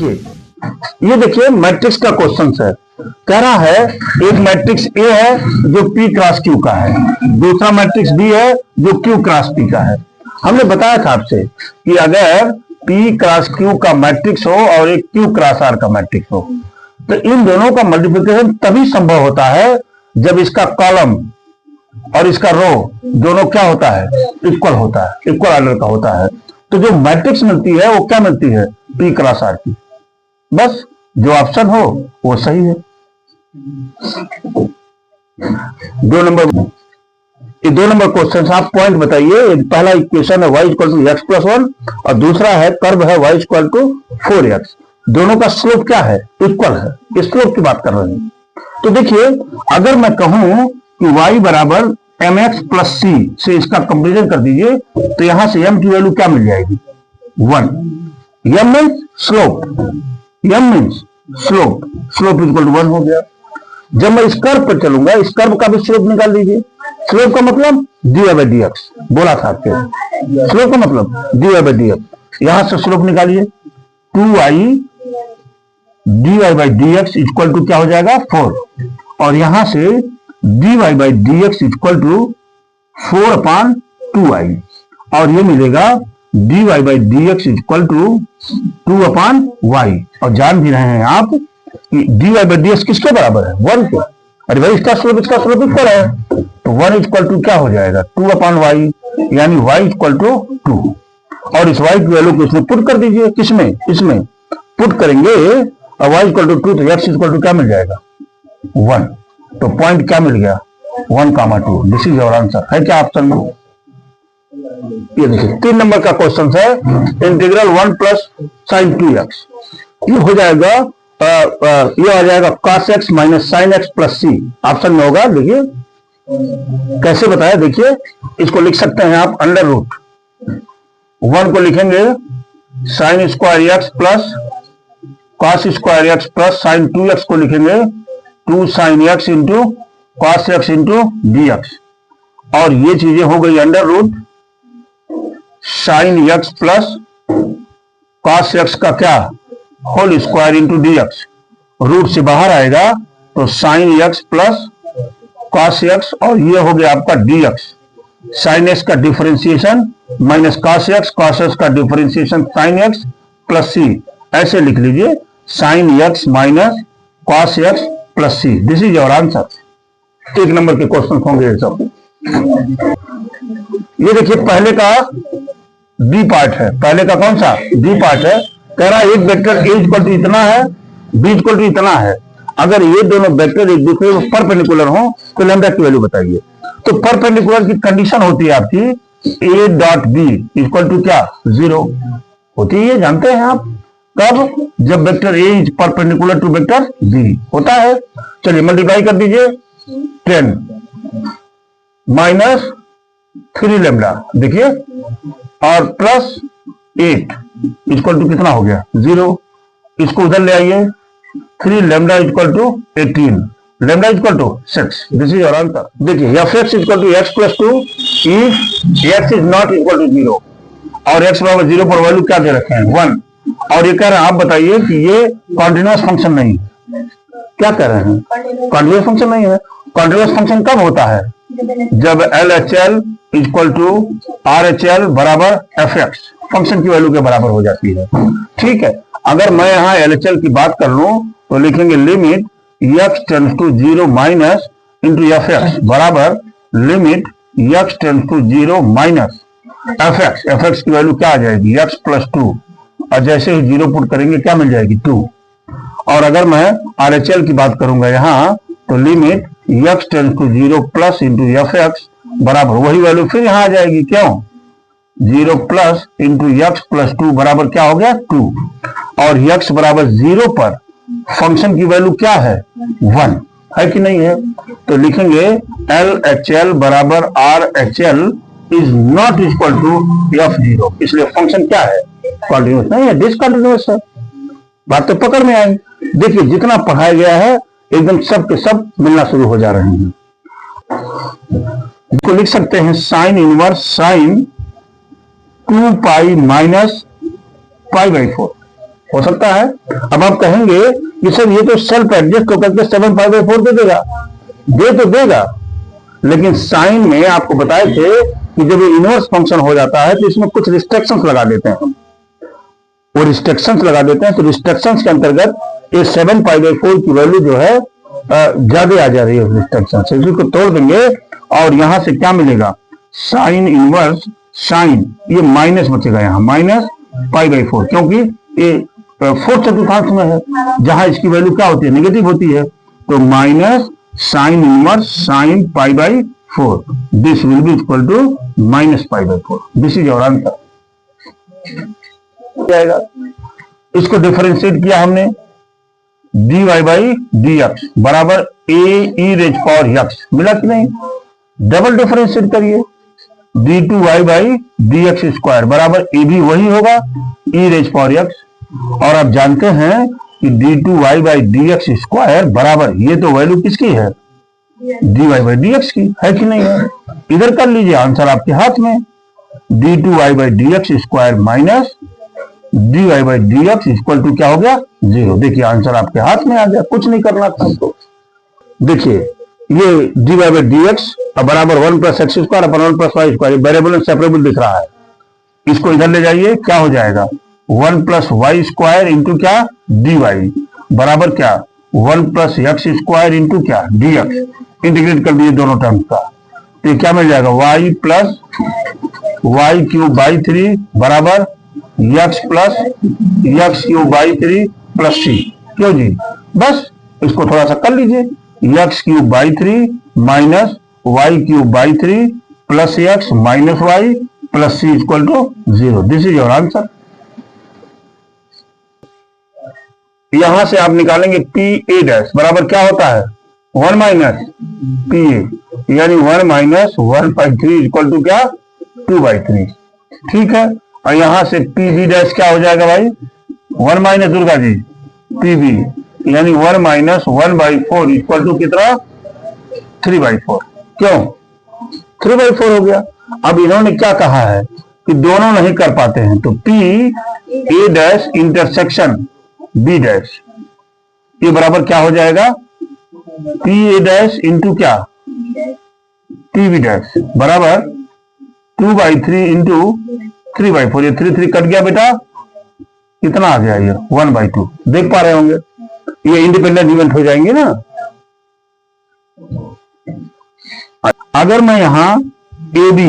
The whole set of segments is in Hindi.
देखिए, ये देखिए मैट्रिक्स का क्वेश्चन है। कह रहा है एक मैट्रिक्स ए है जो पी क्रॉस क्यू का है, दूसरा मैट्रिक्स बी है जो क्यू क्रॉस पी का है। हमने बताया था आपसे कि अगर पी क्रॉस क्यू का मैट्रिक्स हो और एक क्यू क्रॉस आर का मैट्रिक्स हो तो इन दोनों का मल्टीप्लिकेशन तभी संभव होता है जब इसका कॉलम और इसका रो दोनों क्या होता है, इक्वल होता है, इक्वल ऑर्डर का होता है। तो जो मैट्रिक्स मिलती है वो क्या मिलती है, पी क्रॉस आर की। बस जो ऑप्शन हो वो सही है। दो नंबर क्वेश्चन आप पॉइंट बताइए। पहला इक्वेशन है y equal to x plus 1 और दूसरा है कर्व है y इक्वल टू 4x। दोनों का स्लोप क्या है, इक्वल है। स्लोप की बात कर रहे हैं। तो देखिए अगर मैं कहूं कि y बराबर mx प्लस सी से इसका कंपेरिजन कर दीजिए तो यहां से m की वैल्यू क्या मिल जाएगी, 1। m means slope, m means slope, slope equal to 1 हो गया। जब मैं इस कर्व पर चलूंगा, इस कर्व का भी स्लोप निकाल दीजिए। स्लोप का मतलब dy बाई डी एक्स, बोला था आपके। स्लोप का मतलब dy बाई डी एक्स। यहां से स्लोप निकालिए, 2i dy by d x equal to क्या हो जाएगा, 4। और यहां से dy by d x equal to 4/2i और ये मिलेगा dy by d x equal to 2/y। और जान भी रहे हैं आप कि dy बाई डी एक्स किसके बराबर है, 1 के। अरे भाई इसका स्लोप इक्वल है तो 1 इक्वल टू क्या हो जाएगा, 2/y, यानी y इक्वल टू 2। और इस y की वैल्यू को इसमें पुट कर दीजिए, किसमें, इसमें पुट करेंगे और y इक्वल टू 2 तो x इक्वल टू क्या मिल जाएगा, 1। तो पॉइंट क्या मिल गया, 1,2। This is your answer. है क्या ऑप्शन में? ये देखिए 3 नंबर का क्वेश्चन है, इंटीग्रल 1 प्लस साइन 2x। ये हो जाएगा ये आ जाएगा cos x minus sine x plus c. Option में होगा। देखिए कैसे बताया, देखिए इसको लिख सकते हैं आप अंडर रूट 1 को लिखेंगे sine square x plus cos square x plus sine 2x को लिखेंगे 2 sine x into cos x into d x. और ये चीजें हो गई under root sine x plus cos x का क्या, whole square into d x. Root से बाहर आएगा तो sine x plus cos x और ये हो गया आपका डी एक्स। साइन x का डिफरेंशिएशन माइनस कॉस x का differentiation sign x plus c. ऐसे लिख लीजिए sine x minus cos x plus c. This is your answer. 1 नंबर के क्वेश्चन होंगे ये सब। ये देखिए पहले का बी पार्ट है, पहले का कौन सा, बी पार्ट है। कह रहा है एक वेक्टर ए इक्वल टू इतना है, बी इक्वल टू इतना है। अगर ये दोनों वेक्टर एक दूसरे को परपेंडिकुलर हो तो लैम्डा की वैल्यू बताइए। तो परपेंडिकुलर की कंडीशन होती है आपकी a dot b equal to क्या, 0 होती है, जानते हैं आप। कब, जब vector a is perpendicular to vector b होता है। चलिए मल्टीप्लाई कर दीजिए 10 माइनस 3 लैम्डा, देखिए, और प्लस 8 इक्वल टू कितना हो गया, 0। इसको उधर ले आइए, 3 lambda equal to 18, lambda equal to 6। This is your answer. देखिए f x equal to x plus 2 if x is not equal to 0 और एक्स बराबर 0 पर वैल्यू क्या दे रखे हैं, 1। और ये कह रहे हैं आप बताइए कि ये कॉन्टिन्यूअस फंक्शन नहीं है। क्या कह रहे हैं, कॉन्टिन्यूअस फंक्शन नहीं है। कॉन्टिन्यूअस फंक्शन कब होता है, जब L H L equal to R H L बराबर एफ एक्स, फंक्शन की वैल्यू के बराबर हो जाती है। ठीक है, अगर मैं यहाँ एल एच एल की बात कर लूं तो लिखेंगे limit x tends to 0 minus into f x बराबर limit x tends to 0 minus f x. F x की वैल्यू क्या आ जाएगी, एक्स प्लस 2, और जैसे ही 0 पुट करेंगे क्या मिल जाएगी, 2। और अगर मैं आर एच एल की बात करूंगा यहाँ तो limit x tends to 0 plus into f x बराबर वही वैल्यू फिर यहाँ आ जाएगी, क्यों, 0 प्लस इंटू एक्स प्लस 2 बराबर क्या हो गया, 2। और x बराबर 0 पर फंक्शन की वैल्यू क्या है, 1 है कि नहीं है। तो लिखेंगे एल एच एल बराबर R H L is not equal to f0। इसलिए फंक्शन क्या है, कॉन्टिन्यूअस नहीं है, डिसकंटिन्यूअस है। बात तो पकड़ में आई। देखिए जितना पढ़ाया गया है एकदम सब के सब मिलना शुरू हो जा रहे हैं। इसको लिख सकते हैं sign inverse sign 2 pi minus pi by 4। हो सकता है। अब आप कहेंगे कि सर ये तो सेल्फ एडजस्ट होकर के 7/4 दे देगा, दे तो देगा, लेकिन साइन में आपको बताए थे कि जब ये इनवर्स फंक्शन हो जाता है तो इसमें कुछ रिस्ट्रिक्शंस लगा देते हैं हम, वो रिस्ट्रिक्शंस लगा देते हैं। तो रिस्ट्रिक्शंस के अंतर्गत ये 7/4 की वैल्यू जो है ज्यादा आ जा रही है रिस्ट्रिक्शन से, इसी को तोड़ देंगे और यहां से क्या मिलेगा, साइन इनवर्स साइन, ये माइनस बचेगा यहाँ, -π/4, क्योंकि ये 4 चतुर्थांश में है जहां इसकी वैल्यू क्या होती है, नेगेटिव होती है। तो minus sine inverse sine π/4, this will be equal to -π/4, this is your answer. जाएगा, इसको डिफरेंशिएट किया हमने, dy/dx बराबर ae⁻x मिला कि नहीं, डबल डिफरेंशिएट करिए, d2y/dx² बराबर ए भी वही होगा e⁻x, और आप जानते हैं कि d2y/dx² बराबर, ये तो वैल्यू किसकी है, dy/dx की है कि नहीं है, इधर कर लीजिए, आंसर आपके हाथ में, d2y/dx² minus dy/dx equal to क्या हो गया, 0। देखिए आंसर आपके हाथ में आ गया, कुछ नहीं करना था हमको। देखिए ये dy/dx बराबर 1 + x² upon 1 + y², variable and separable दिख रहा है, इसको इधर ले जाइए, क्या हो जाएगा, 1 + y² इंटू क्या, dy बराबर क्या, 1 + x² इंटू क्या, dx, इंटीग्रेट कर दीजिए दोनों टर्म्स का, तो क्या मिल जाएगा, y + y³ बराबर x + x³ + c, क्यों जी, बस इसको थोड़ा सा कर लीजिए, x³ minus y³ plus x minus y plus c equal to 0, this is your answer. यहां से आप निकालेंगे PA' बराबर क्या होता है, 1 माइनस PA, यानी 1 माइनस 1/3 इक्वल टू क्या, 2/3, ठीक है। और यहां से PB' क्या हो जाएगा भाई, 1 माइनस दुर्गा जी PB, यानी 1 माइनस 1/4 इक्वल टू कितना, 3/4, क्यों 3/4 हो गया। अब इन्होंने क्या कहा है कि दोनों नहीं कर पाते हैं, तो PA' इंटरसेक्शन B', ये बराबर क्या हो जाएगा, PA' इंटू क्या, PB' बराबर 2/3 इंटू 3/4, ये 3 कट गया बेटा, कितना आ गया ये 1/2, देख पा रहे होंगे, ये इंडिपेंडेंट इवेंट हो जाएंगे ना। अगर मैं यहां AB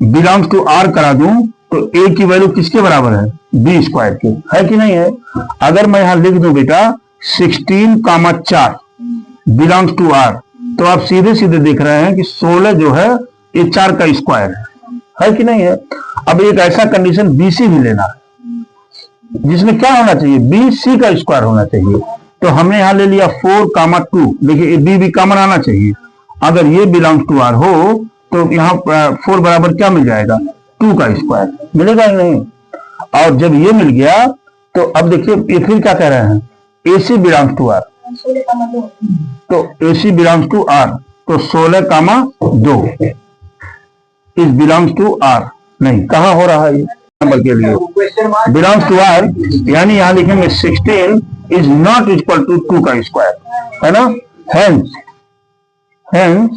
बिलोंग्स टू R करा दूं तो A की वैल्यू किसके बराबर है, B² के, है कि नहीं है। अगर मैं यहां लिख दूं बेटा 16, 4 बिलोंग्स टू R, तो आप सीधे सीधे देख रहे हैं कि 16 जो है ये 4 का स्क्वायर है कि नहीं है। अब एक ऐसा कंडीशन BC भी लेना है जिसमें क्या होना चाहिए, BC का स्क्वायर होना चाहिए, तो हमने यहां ले लिया 4, 2, देखिए B भी कॉमन आना चाहिए। अगर ये बिलोंग्स टू R हो तो यहाँ 4 बराबर क्या मिल जाएगा, 2 का स्क्वायर मिलेगा ही नहीं। और जब ये मिल गया तो अब देखिए ये फिर क्या कह रहे हैं, AC बिलोंग्स टू R, तो AC बिलोंग्स टू R, तो 16, 2 इज बिलोंग्स टू R, नहीं कहां हो रहा है ये नंबर के लिए, बिलोंग्स टू R, यानी यहां लिखेंगे 16 इज नॉट इक्वल टू 2 का स्क्वायर, है ना, hence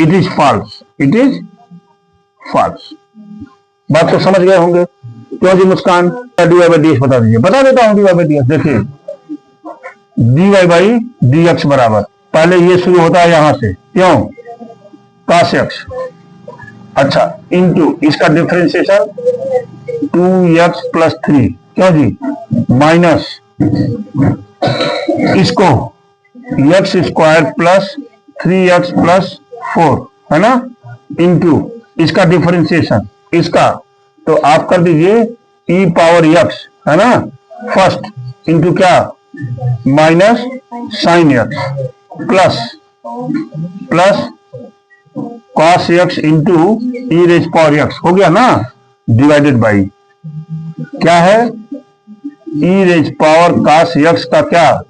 it is false, it is false। बात तो समझ गए होंगे, क्यों जी मुस्कान, dy/dx बता दीजिए, बता देता हूं dy/dx। देखिए dy/dx बराबर, पहले ये शुरू होता है यहां से, क्यों, cos x, अच्छा, इंटू इसका डिफरेंशिएशन 2x + 3, क्यों जी, माइनस इसको x² प्लस 3x + 4, है ना, इंटू इसका डिफरेंशिएशन इसका, तो आप कर दीजिए e⁻x, है ना, फर्स्ट, इंटू क्या, minus sin x plus cos x into e⁻x, हो गया ना, डिवाइडेड बाई क्या है, e⁻cos x का क्या,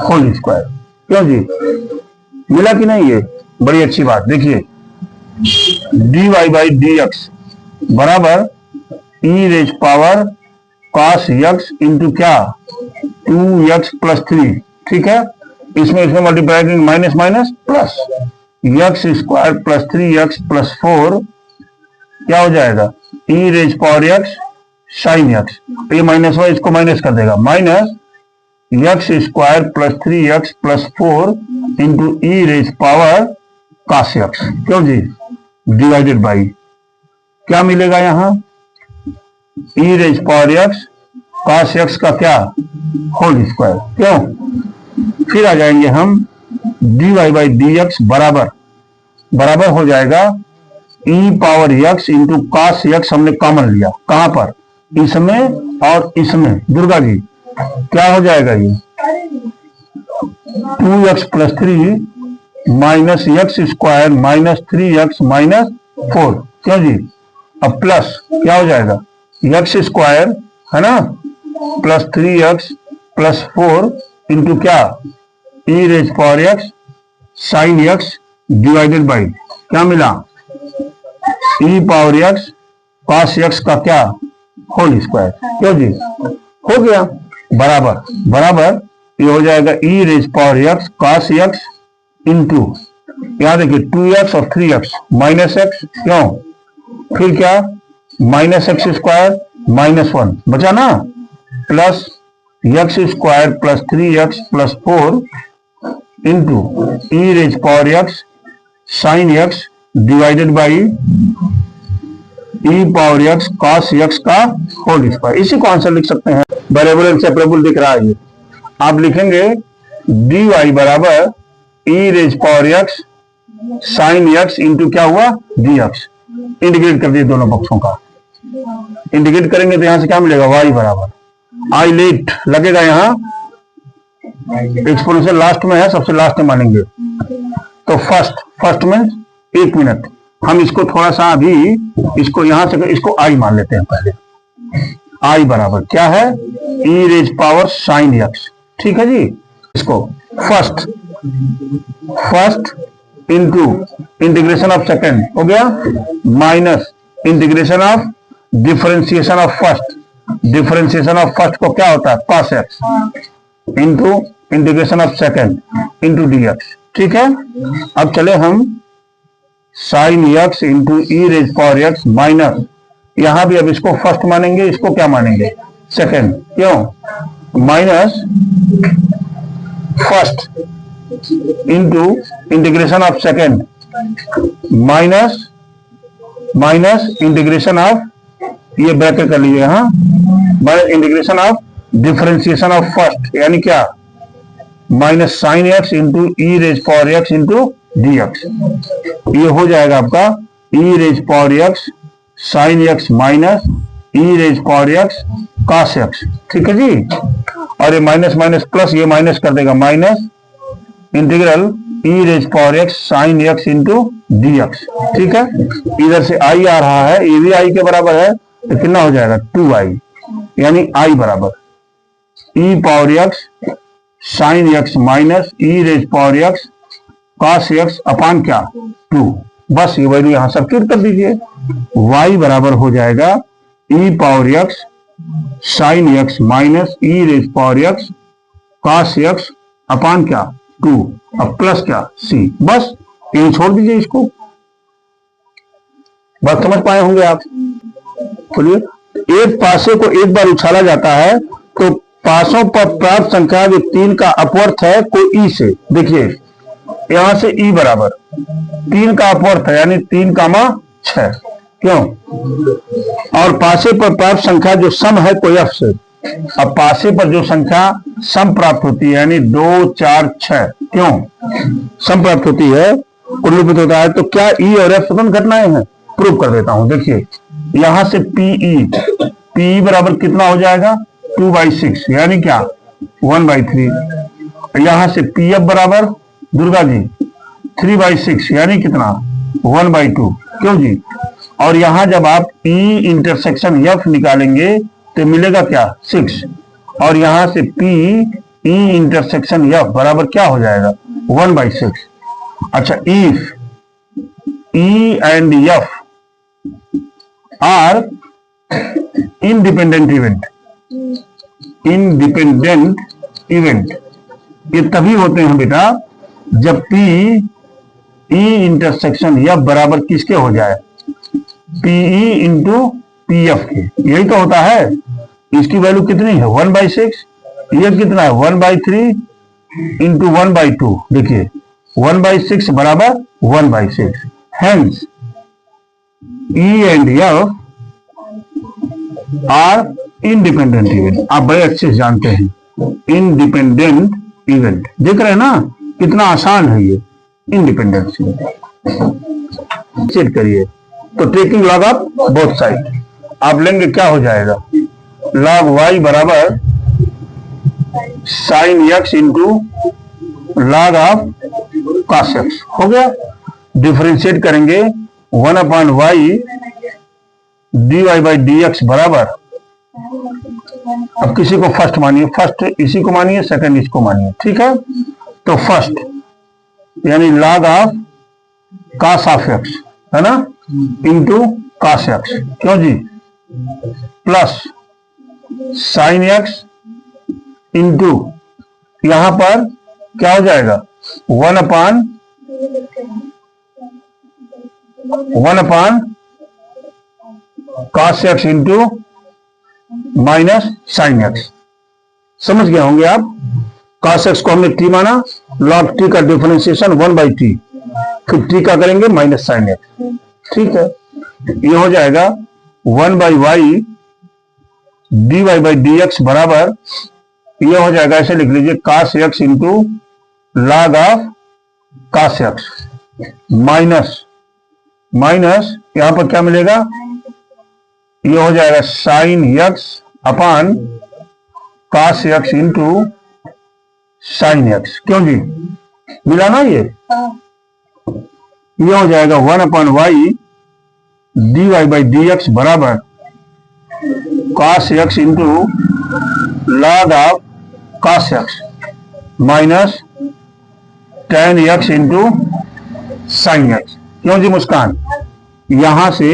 होल स्क्वायर, क्यों जी, मिला कि नहीं, ये बड़ी अच्छी बात। देखिए dy/dx बराबर e⁻ cos x इंटू क्या 2x प्लस 3, ठीक है। इसमें मल्टीप्लाई करेंगे minus minus plus, x square plus 3x plus 4 क्या हो जाएगा e raise power x sine x, ये माइनस हुआ इसको माइनस कर देगा, minus x square plus 3x plus 4 into e raise power cos x, क्यों जी, डिवाइडेड बाई क्या मिलेगा यहाँ e raise power x cos x का क्या होल स्क्वायर, क्यों। फिर आ जाएंगे हम dy बाई डी एक्स बराबर हो जाएगा e power x into cos x, हमने कॉमन लिया कहां पर, इसमें और इसमें, दुर्गा जी क्या हो जाएगा ये 2x plus 3 minus x square minus 3x minus 4, क्यों जी। अब प्लस क्या हो जाएगा एक्स स्क्वायर है ना प्लस 3x प्लस 4 इंटू क्या e raise power x sine x divided by क्या मिला e power x cos x का क्या होल स्क्वायर, क्यों जी, हो गया बराबर ये हो जाएगा e raise power x cos x into यहां देखिए 2x और 3x माइनस एक्स, क्यों, फिर क्या माइनस एक्स स्क्वायर माइनस 1 बचा ना, plus x square plus 3x plus 4 into e raise power x sine x divided by e power x cos x का होल स्क्वायर। इसी को आंसर लिख सकते हैं, वेरिएबल एंड सेपरेबल दिख रहा है ये, आप लिखेंगे डी वाई बराबर e raise power x sine x into क्या हुआ डी एक्स, इंटीग्रेट कर दिए दोनों पक्षों का, इंटीग्रेट करेंगे तो यहां से क्या मिलेगा y बराबर आई लेट लगेगा, यहाँ एक्सपोनेंशियल लास्ट में है, सबसे लास्ट में मानेंगे तो फर्स्ट में 1 मिनट, हम इसको थोड़ा सा अभी इसको यहां से इसको आई मान लेते हैं पहले, आई बराबर क्या है ई रेज पावर साइन एक्स, ठीक है जी। इसको first into integration of second हो गया minus integration of differentiation of first, differentiation of first को क्या होता है cos x into integration of second into d x, ठीक है। अब चले हम sign x into e raise power x minus, यहां भी अब इसको फर्स्ट मानेंगे, इसको क्या मानेंगे सेकेंड, क्यों, minus first into integration of second minus integration of, ये ब्रैकेट कर लीजिए यहां, minus integration of differentiation of first यानी क्या minus sine x into e raise power x into d x, ये हो जाएगा आपका e raise power x sine x minus e raise power x cos x, ठीक है जी। और ये माइनस माइनस प्लस, ये माइनस कर देगा, minus integral e raise power x sine x into d x, ठीक है। इधर से आई आ रहा है, ये भी आई के बराबर है, तो कितना हो जाएगा 2i, यानी आई बराबर e power x sine x minus e raise power x cos x upon क्या 2, बस ये वैल्यू यहां सब्स्टिट्यूट कर दीजिए, y बराबर हो जाएगा e power x sine x minus e raise power x cos x upon क्या 2, अब प्लस क्या c, बस यही छोड़ दीजिए इसको, बात समझ पाए होंगे आप। बोलिए, एक पासे को एक बार उछाला जाता है तो पासों पर प्राप्त संख्या जो 3 का अपवर्थ है कोई ई से, देखिए यहां से ई बराबर 3 का अपवर्थ है यानी 3, 6, क्यों, और पासे पर प्राप्त संख्या जो सम है कोई एफ से, अब पासे पर जो संख्या सम प्राप्त होती है यानी 2, 4, 6, क्यों सम प्राप्त होती है उल्लिखित होता है, तो क्या ई और एफ स्वतंत्र घटनाएं हैं, प्रूव कर देता हूं। देखिए यहां से पीई बराबर कितना हो जाएगा 2/6 यानी क्या 1/3, यहां से पी एफ बराबर दुर्गा जी 3/6 यानी कितना 1/2, क्यों जी। और यहां जब आप E इंटरसेक्शन F निकालेंगे तो मिलेगा क्या 6, और यहां से P E इंटरसेक्शन F बराबर क्या हो जाएगा 1/6। अच्छा, if E and F are independent event, independent event ये तभी होते हैं बेटा जब P E इंटरसेक्शन या बराबर किसके हो जाए, PE इंटू PF के। यही तो होता है। इसकी वैल्यू कितनी है 1/6, ये कितना है 1/3 इंटू 1/2। देखिए 1/6 बराबर 1/6। Hence E and F are independent event. आप बड़े अच्छे से जानते हैं इंडिपेंडेंट इवेंट। देख रहे हैं ना कितना आसान है ये इंडिपेंडेंट इवेंट। चेक करिए तो taking log of both side आप लेंगे क्या हो जाएगा, लॉग y बराबर sine x into log of cos x हो गया। डिफरेंशिएट करेंगे 1/y dy/dx बराबर, अब किसी को फर्स्ट मानिए, फर्स्ट इसी को मानिए, सेकंड इसको मानिए, ठीक है। तो फर्स्ट यानी log of cos of x है ना इंटू कॉस x, क्यों जी, प्लस साइन x इंटू यहां पर क्या हो जाएगा 1/1 cos x into minus sine x। समझ गए होंगे आप। cos x को हमने t माना, log t का डिफरेंशिएशन 1/t, फिर t का करेंगे माइनस साइन x, ठीक है। ये हो जाएगा 1/y dy/dx बराबर, ये हो जाएगा ऐसे लिख लीजिए cos x into log of cos x minus यहां पर क्या मिलेगा, ये हो जाएगा साइन x अपान cos x into sine x, क्यों जी, मिला ना ये हो जाएगा 1/y dy/dx बराबर cos x into log of cos x minus tan x into sine x, क्यों जी मुस्कान, यहां से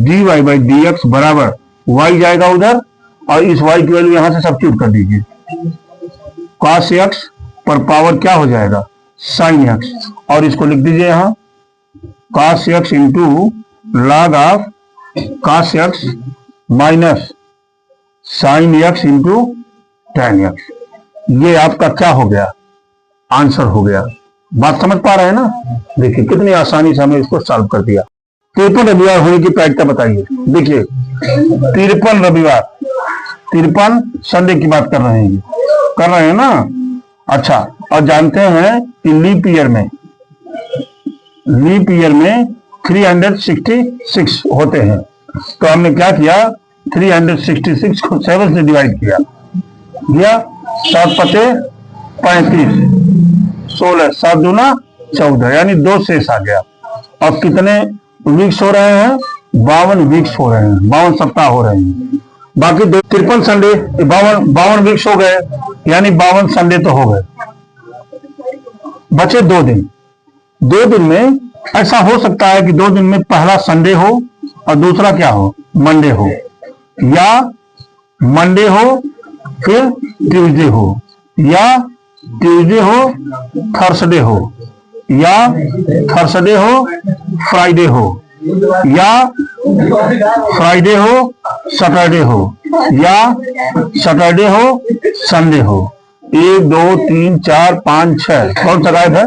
dy/dx बराबर y जाएगा उधर और इस y की वैल्यू यहां से सब्स्टिट्यूट कर दीजिए, cos x पर पावर क्या हो जाएगा sin x, और इसको लिख दीजिए यहां cos x into log of cos x minus sin x into tan x। ये आपका क्या हो गया, आंसर हो गया। बात समझ पा रहे हैं ना। देखिए कितनी आसानी से हमने इसको सॉल्व कर दिया। 53 रविवार होने की प्रायिकता बताइए। देखिए 53 रविवार, 53 संडे की बात कर रहे हैं ना। अच्छा, और जानते हैं कि लीप ईयर में 366 होते हैं, तो हमने क्या किया 366 को 7 से डिवाइड किया, 7/35 16, 7 दूना 14, यानी 2 शेष आ गया। और कितने वीक्स हो रहे हैं, 52 वीक्स हो रहे हैं, 52 सप्ताह हो रहे हैं। बाकी 53 संडे 52 वीक्स हो गए, यानी 52 संडे तो हो गए। बचे 2 दिन। 2 दिन में ऐसा हो सकता है कि 2 दिन में पहला संडे हो और दूसरा क्या हो, मंडे हो, या मंडे हो फिर ट्यूसडे हो, या ट्यूसडे हो थर्सडे हो, या थर्सडे हो फ्राइडे हो, या फ्राइडे हो सैटरडे हो, या सैटरडे हो संडे हो। 1 2 3 4 5 6 कौन सा गायब है,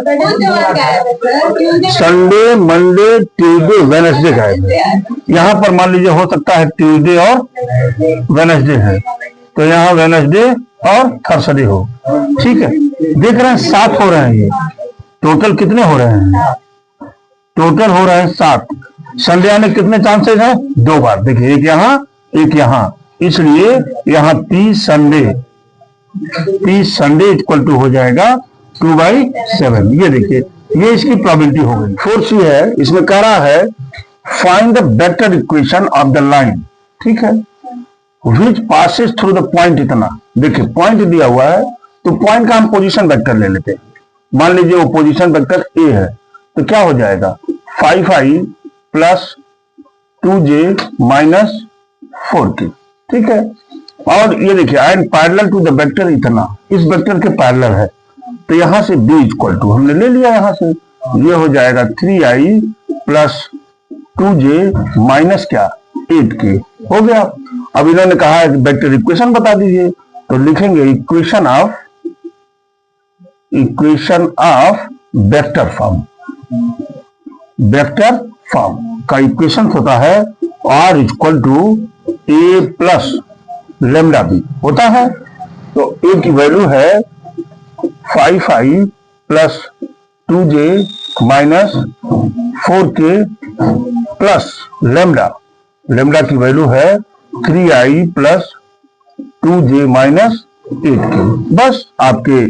संडे मंडे ट्यूसडे वेडनेसडे गायब है। यहाँ पर मान लीजिए हो सकता है ट्यूसडे और वेडनेसडे है, तो यहाँ वेडनेसडे और थर्सडे हो, ठीक है। देख रहे हैं 7 हो रहे हैं, ये टोटल कितने हो रहे हैं, टोटल हो रहे हैं 7। संडे आने कितने चांसेस हैं, 2 बार। देखिए एक यहाँ, इसलिए यहाँ 30 संडे इक्वल टू हो जाएगा 2/7। ये देखिए ये इसकी प्रोबेबिलिटी हो गई। 4C है, इसमें कह रहा है find the vector equation of the line, ठीक है, which passes through the point। इतना देखिए पॉइंट दिया हुआ है, तो पॉइंट का हम पोजीशन वेक्टर ले लेते हैं। मान लीजिए वो पोजीशन वेक्टर ए है, तो क्या हो जाएगा 5i plus 2j minus 4k, ठीक है। और ये देखिए and parallel to the vector इतना, इस वेक्टर के पैरेलल है, तो यहां से b इक्वल टू हमने ले लिया, यहां से ये हो जाएगा 3i प्लस 2j माइनस क्या 8k हो गया। अब इन्होंने कहा है वेक्टर इक्वेशन बता दीजिए, तो लिखेंगे equation of vector form. Vector form का इक्वेशन होता है r equal to a plus lambda b होता है। तो a की वैल्यू है 5i plus 2j minus 4k plus lambda, lambda की वैल्यू है 3i plus 2j minus 8k। बस आपके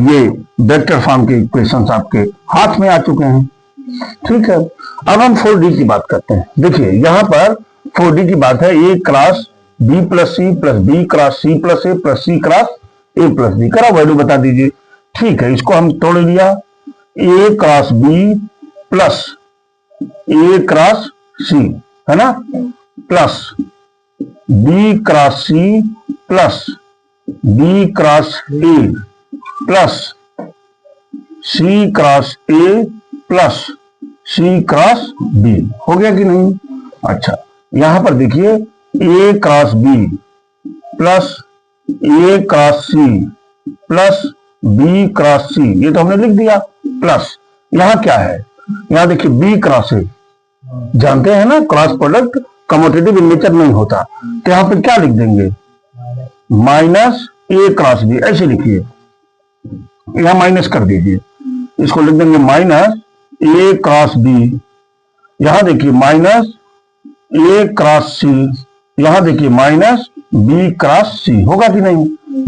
ये वेक्टर फॉर्म के इक्वेशंस आपके हाथ में आ चुके हैं। ठीक है, अब हम 4D की बात करते हैं। देखिए यहां पर 4D की बात है, a cross b plus c plus b cross c plus a plus c cross a plus b, करा वैल्यू बता दीजिए। ठीक है, इसको हम तोड़ लिया, a cross b plus a cross c है ना, plus b cross c plus b cross a plus c cross a plus c cross b हो गया कि नहीं। अच्छा, यहां पर देखिए a cross b plus a cross c plus b cross c, ये तो हमने लिख दिया, प्लस यहां क्या है, यहां देखिए b क्रॉस a, जानते हैं ना cross product commutative in nature नहीं होता, तो यहां पे क्या लिख देंगे माइनस a क्रॉस b, ऐसे लिखिए, यहां माइनस कर दीजिए, इसको लिख देंगे माइनस a क्रॉस b, यहां देखिए माइनस a क्रॉस c, यहां देखिए माइनस b क्रॉस c, होगा कि नहीं,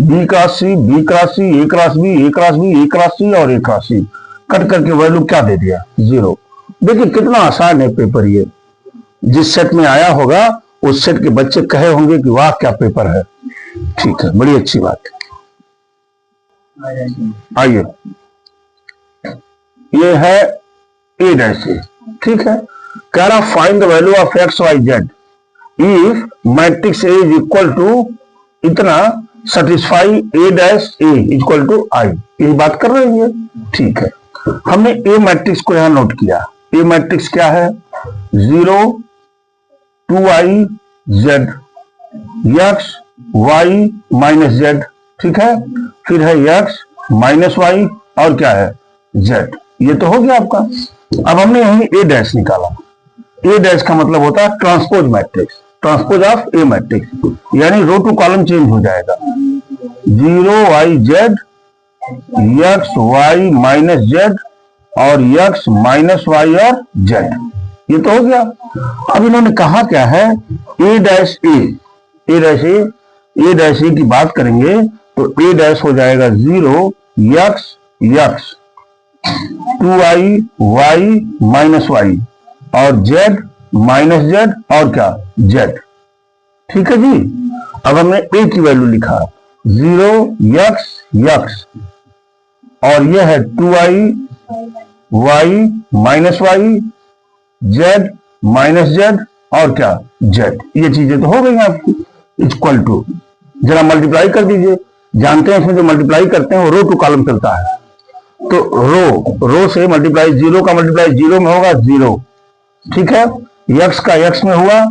b cross c, b cross c, a cross b, a cross b, a cross c और a क्रॉस c, कट करके वैल्यू क्या दे दिया 0। देखिए कितना आसान है पेपर, ये जिस सेट में आया होगा उस सेट के बच्चे कहे होंगे कि वाह क्या पेपर है। ठीक है, बड़ी अच्छी बात है। आइए, ये है a डैश ए, ठीक है, कह रहा find the value of x y z if matrix A is equal to इतना, satisfy A dash A equal to I, यही बात कर रहे हैं। ठीक है, हमने ए मैट्रिक्स को यहां नोट किया। ए मैट्रिक्स क्या है, 0 2i z x y minus z, ठीक है, फिर है x माइनस y और क्या है z, ये तो हो गया आपका। अब हमने यही a डैश निकाला, a डैश का मतलब होता है transpose matrix, transpose of A matrix, यानी रो टू कॉलम चेंज हो जाएगा, 0y z x y minus z और x माइनस y और z, ये तो हो गया। अब इन्होंने कहा क्या है a dash A, a dash A, a dash A की बात करेंगे तो a डैश हो जाएगा 0 x x 2i y minus y और z माइनस z और क्या z, ठीक है जी। अब हमने a की वैल्यू लिखा 0 x x और यह है 2i y minus y z minus z और क्या z, ये चीजें तो हो गई आपकी, इक्वल टू, जरा मल्टीप्लाई कर दीजिए, जानते हैं इसमें जो मल्टीप्लाई करते हैं वो रो टू कॉलम चलता है, तो रो से मल्टीप्लाई, 0 का मल्टीप्लाई 0 में होगा 0, ठीक है, x का x में हुआ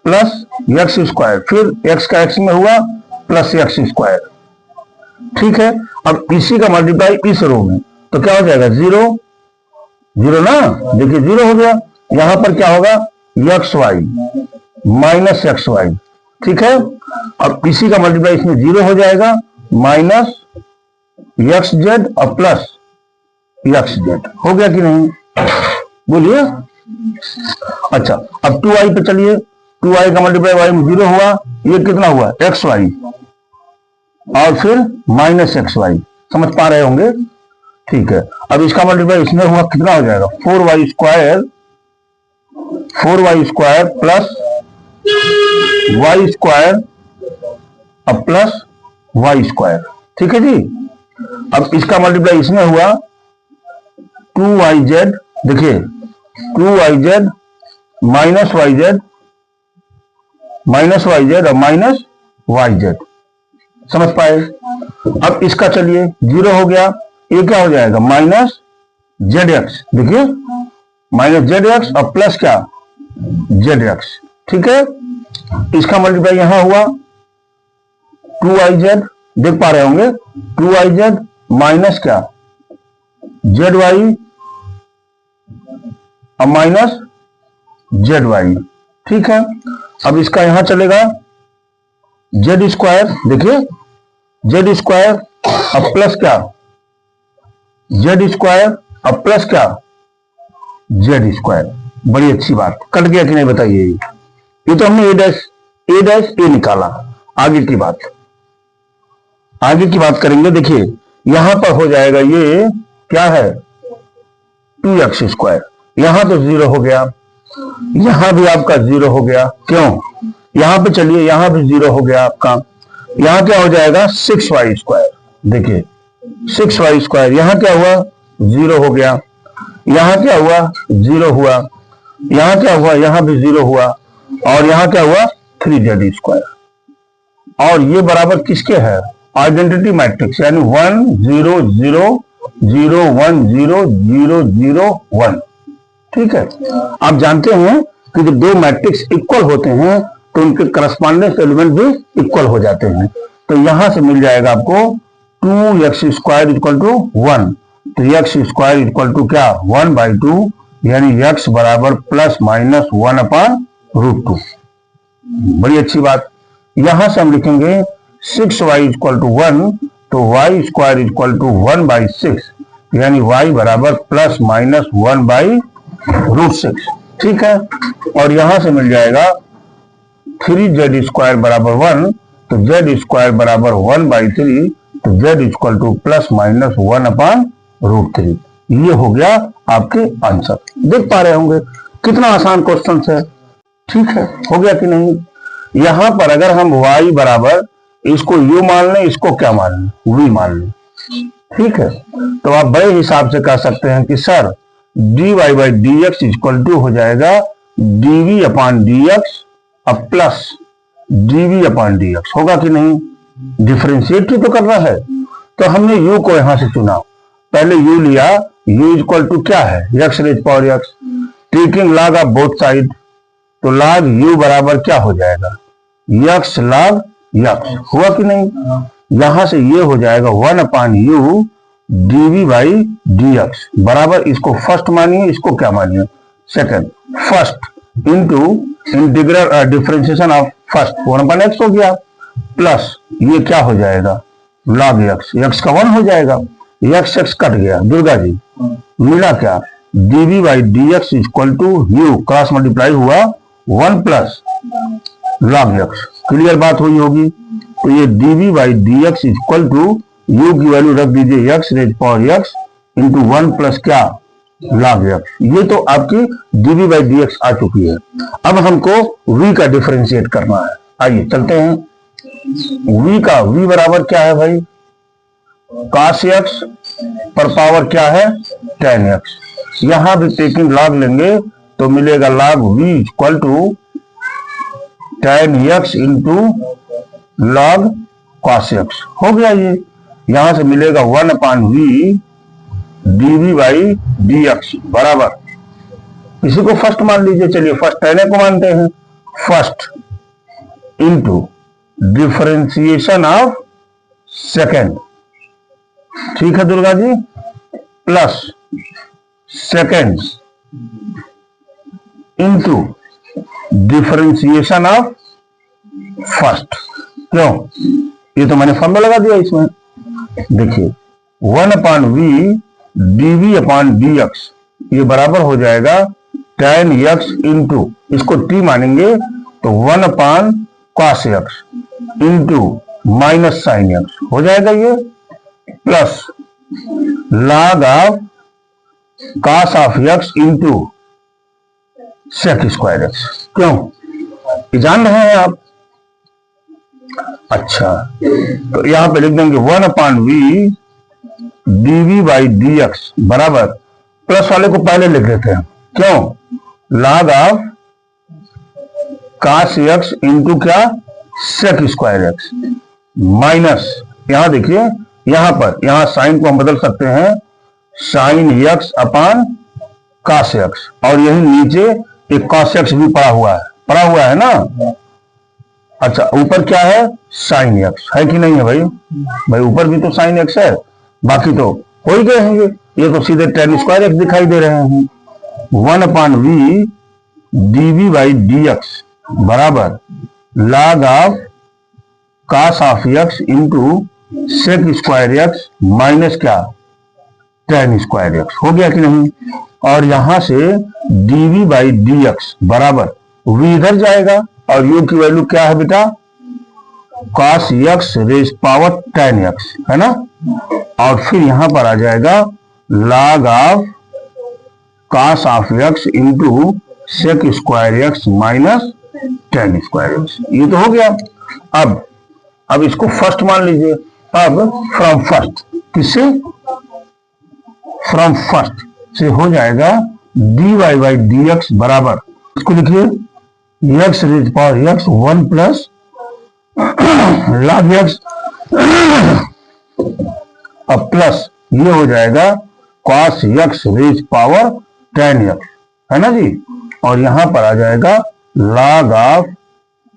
प्लस x स्क्वायर, फिर x का x में हुआ प्लस x स्क्वायर, ठीक है। अब इसी का मल्टीप्लाई इस रो में, तो क्या हो जाएगा 0 0 ना, देखिए 0 हो गया। यहां पर क्या होगा x y minus x y, ठीक है। अब इसी का मल्टीप्लाई इसमें 0 हो जाएगा, माइनस एक्स जेड और प्लस एक्स जेड, हो गया कि नहीं, बोलिए। अच्छा, अब 2i पे चलिए, 2i का मल्टीप्लाई y में 0 हुआ, ये कितना हुआ एक्स वाई और फिर माइनस एक्स वाई, समझ पा रहे होंगे, ठीक है। अब इसका मल्टीप्लाई इसमें हुआ, कितना हो जाएगा 4y square plus y square अब प्लस y स्क्वायर, ठीक है जी। अब इसका मल्टीप्लाई इसमें हुआ 2yz, देखिए 2yz माइनस yz और माइनस yz, समझ पाए? अब इसका चलिए 0 हो गया, ये क्या हो जाएगा माइनस जेड एक्स, देखिए माइनस जेड एक्स और प्लस क्या जेड एक्स, ठीक है। इसका मल्टीप्लाई यहां हुआ 2iz, देख पा रहे होंगे 2iz माइनस क्या जेड वाई और माइनस जेड वाई, ठीक है। अब इसका यहां चलेगा जेड स्क्वायर, देखिए जेड स्क्वायर अब प्लस क्या जेड स्क्वायर अब प्लस क्या जेड स्क्वायर। बड़ी अच्छी बात, कट गया कि नहीं बताइए? ये तो हमने ए डैश ए निकाला। आगे की बात करेंगे। देखिए यहां पर हो जाएगा, ये क्या है 2x स्क्वायर, यहां तो 0 हो गया, यहां भी आपका 0 हो गया, क्यों? यहां पे चलिए, यहां भी 0 हो गया आपका, यहां क्या हो जाएगा 6y स्क्वायर, देखिए 6y स्क्वायर, यहां क्या हुआ 0 हो गया, यहां क्या हुआ 0 हुआ, यहां क्या हुआ यहां भी 0 हुआ, और यहां क्या हुआ 3z स्क्वायर। और ये बराबर किसके है आइडेंटिटी मैट्रिक्स, यानी 1 0 0 0 1 0 0 0 1, ठीक है। आप जानते हैं कि जब दो मैट्रिक्स इक्वल होते हैं तो उनके करस्पॉन्डेंस एलिमेंट भी इक्वल हो जाते हैं। तो यहां से मिल जाएगा आपको 2x स्क्वायर इक्वल टू 1, तो x स्क्वायर इक्वल टू क्या 1/2, यानी x बराबर प्लस माइनस 1/√2। बड़ी अच्छी बात। यहां से हम लिखेंगे 6y इक्वल टू 1, तो y स्क्वायर इक्वल टू 1/6, यानी y बराबर प्लस माइनस 1/√6, ठीक है। और यहां से मिल जाएगा 3z स्क्वायर बराबर 1, तो z स्क्वायर बराबर 1/3, तो z equal two plus minus 1/√3। ये हो गया आपके आंसर। देख पा रहे होंगे कितना आसान क्वेश्चन है, ठीक है। हो गया कि नहीं? यहां पर अगर हम y बराबर इसको u मान लें, इसको क्या मान लें v मान लें, ठीक है, तो आप बड़े हिसाब से कह सकते हैं कि सर dy/dx इक्वल टू हो जाएगा dv/dx अब प्लस dv/dx, होगा कि नहीं? डिफरेंशिएट तो करना है, तो हमने u को यहां से चुना, पहले u लिया, u इक्वल टू क्या है x raise power x, taking log of both side, तो log u बराबर क्या हो जाएगा x log x, हुआ कि नहीं? यहां से ये हो जाएगा 1/u dv/dx बराबर, इसको फर्स्ट मानिए, इसको क्या मानिए second, first into integral differentiation of first 1/x हो गया, प्लस ये क्या हो जाएगा log x का 1 हो जाएगा, x कट गया, दुर्गा जी मिला क्या dv/dx equal to u cross multiply हुआ 1 प्लस log x, क्लियर बात हुई होगी। तो ये dv/dx इक्वल टू u की वैल्यू रख दीजिए x raise power x into 1 plus क्या log x, ये तो आपकी dv/dx आ चुकी है। अब हमको v का डिफरेंशिएट करना है, आइए चलते हैं। v बराबर क्या है भाई cos x पर पावर क्या है tan x, यहां भी टेकिंग log लेंगे तो मिलेगा log v equal to tan x into log cos x, हो गया ये। यहां से मिलेगा 1/v dv/dx बराबर, इसी को फर्स्ट मान लीजिए, चलिए फर्स्ट tan को मानते हैं, first into differentiation of second, ठीक है Durga ji, plus second into differentiation of first, क्यों? ये तो मैंने फॉर्मूला लगा दिया इसमें, देखिए 1/v dv/dx ये बराबर हो जाएगा tan x इंटू, इसको t मानेंगे तो 1/cos x into minus sine x हो जाएगा ये, plus log of cos of x into sec square x, क्यों? ये जान रहे हैं आप? अच्छा, तो यहां पे लिख देंगे 1/v dv/dx बराबर, प्लस वाले को पहले लिख देते हैं, क्यों? log of cos x into क्या sec स्क्वायर x, माइनस, यहां देखिए यहां पर, यहां साइन को हम बदल सकते हैं साइन एक्स अपान कॉस एक्स, और यही नीचे एक कॉस एक्स भी पड़ा हुआ है ना। अच्छा ऊपर क्या है, साइन एक्स है कि नहीं है भाई, भाई ऊपर भी तो साइन एक्स है, बाकी तो हो ही गए हैं ये तो सीधे tan स्क्वायर एक्स दिखाई दे रहे हैं। 1/v dv by d x बराबर log of cos of x into sec square x minus क्या tan स्क्वायर एक्स, हो गया कि नहीं। और यहां से dv बाई डी एक्स बराबर v इधर जाएगा और u की वैल्यू क्या है बेटा, cos x raise power tan x है ना, और फिर यहां पर आ जाएगा log of cos of x into sec square x minus tan square x, ये तो हो गया। अब इसको फर्स्ट मान लीजिए। अब फ्रॉम फर्स्ट, किससे, फ्रॉम फर्स्ट से हो जाएगा dy बाई डी एक्स बराबर, इसको लिखिए x raise power x 1 plus log x, अब प्लस ये हो जाएगा cos x raise power tan x है ना जी, और यहां पर आ जाएगा log of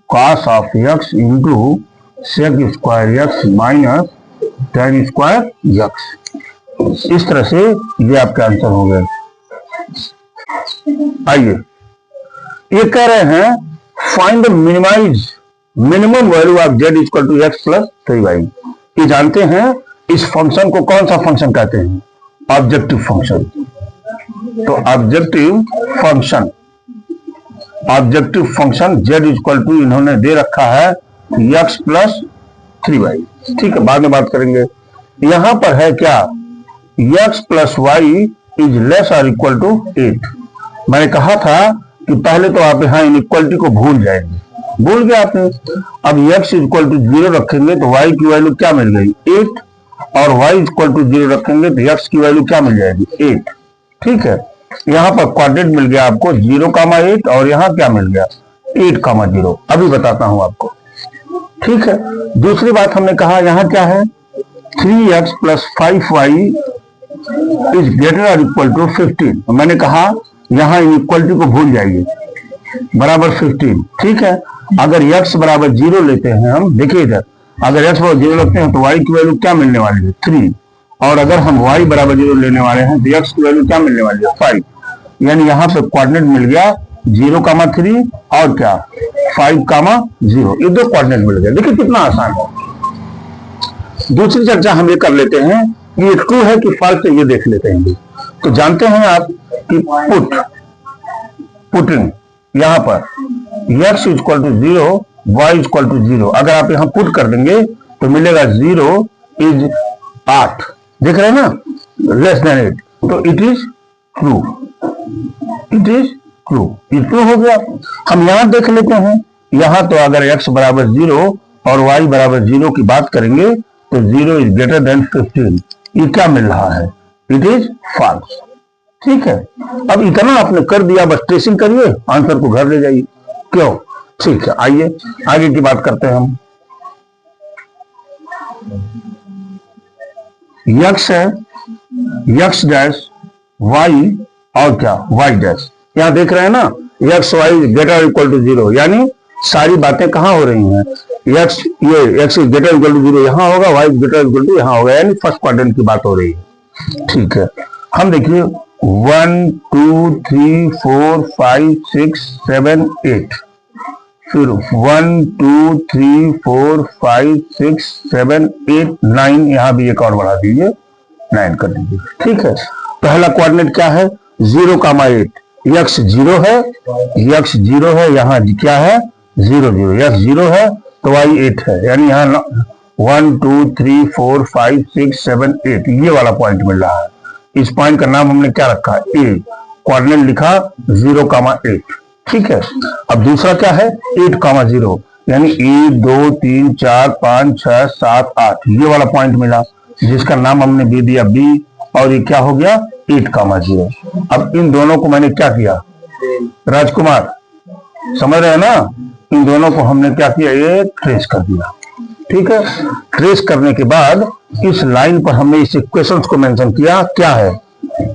cos of x into sec square x minus tan square x। इस तरह से ये आपका आंसर हो गया। आइए ये कह रहे हैं find the minimum value of z equal to x plus 3y। ये जानते हैं इस फंक्शन को कौन सा फंक्शन कहते हैं, ऑब्जेक्टिव फंक्शन। तो objective function z equal to इन्होंने दे रखा है x प्लस 3y, ठीक है, बाद में बात करेंगे। यहां पर है क्या, x plus y is less और इक्वल टू 8। मैंने कहा था कि पहले तो आप यहाँ इनइक्वालिटी को भूल जाएंगे, भूल गया आपने। अब x इक्वल टू 0 रखेंगे तो y की वैल्यू क्या मिल गई 8, और y इक्वल टू 0 रखेंगे तो x की वैल्यू क्या मिल जाएगी 8, ठीक है। यहाँ पर क्वाड्रेंट मिल गया आपको 0,8 और यहाँ क्या मिल गया 8,0। अभी बताता हूं आपको, ठीक है। दूसरी बात हमने कहा यहाँ क्या है 3x plus 5y is greater और इक्वल टू 15। मैंने कहा यहाँ इनइक्वालिटी को भूल जाइए, बराबर 15, ठीक है। अगर x बराबर 0 लेते हैं हम, देखिए इधर अगर x बराबर 0 लेते हैं तो y की वैल्यू क्या मिलने वाली है 3, और अगर हम y बराबर 0 लेने वाले हैं तो x की वैल्यू क्या मिलने वाली है 5। यानी यहाँ पे कोऑर्डिनेट मिल गया 0,3 और क्या 5,0, ये दो कोऑर्डिनेट मिल गए। देखिए कितना आसान है। दूसरी चर्चा हम ये कर लेते हैं कि ये ट्रू है कि फॉल्स है, ये देख लेते हैं। तो जानते हैं आप कि पुटिंग यहां पर x equal to 0 y equal to 0, अगर आप यहां पुट कर देंगे तो मिलेगा 0 इज 8, देख रहे हैं ना, लेस देन 8, तो इट इज ट्रू, ये ट्रू हो गया। हम यहां देख लेते हैं, यहां तो अगर x बराबर 0 और y बराबर 0 की बात करेंगे तो 0 इज ग्रेटर देन 15, ये क्या मिल रहा है इट इज फॉल्स, ठीक है। अब इतना आपने कर दिया, बस ट्रेसिंग करिए, आंसर को घर ले जाइए, क्यों, ठीक है। आइए आगे की बात करते हैं हम। x है x डैश y और क्या y डैश, यहां देख रहे हैं ना x y greater equal to 0, यानी सारी बातें कहां हो रही हैं, x ग्रेटर इक्वल टू 0 यहां होगा, y ग्रेटर इक्वल टू यहां होगा, यानी फर्स्ट क्वाड्रेंट की बात हो रही है, ठीक है। हम देखिए 1 2 3 4 5 6 7 8, फिर 1 2 3 4 5 6 7 8 9, यहां भी एक और बढ़ा दीजिए 9 कर दीजिए, ठीक है। पहला कोऑर्डिनेट क्या है 0,8, x 0 है, यहाँ क्या है 0 0, x 0 है तो y 8 है, यानी यहाँ 1 2 3 4 5 6 7 8 ये वाला पॉइंट मिल रहा है। इस पॉइंट का नाम हमने क्या रखा है a, कोऑर्डिनेट लिखा 0,8, ठीक है। अब दूसरा क्या है 8,0, यानी 1 2 3 4 5 6 7 8 ये वाला पॉइंट मिला, जिसका नाम हमने दे दिया b, और ये क्या हो गया 8,0। अब इन दोनों को मैंने क्या किया राजकुमार, समझ रहे हैं ना, इन दोनों को हमने क्या किया ये ट्रेस कर दिया, ठीक है, ट्रेस करने के बाद इस लाइन पर हमने इस इक्वेशंस को मेंशन किया, क्या है,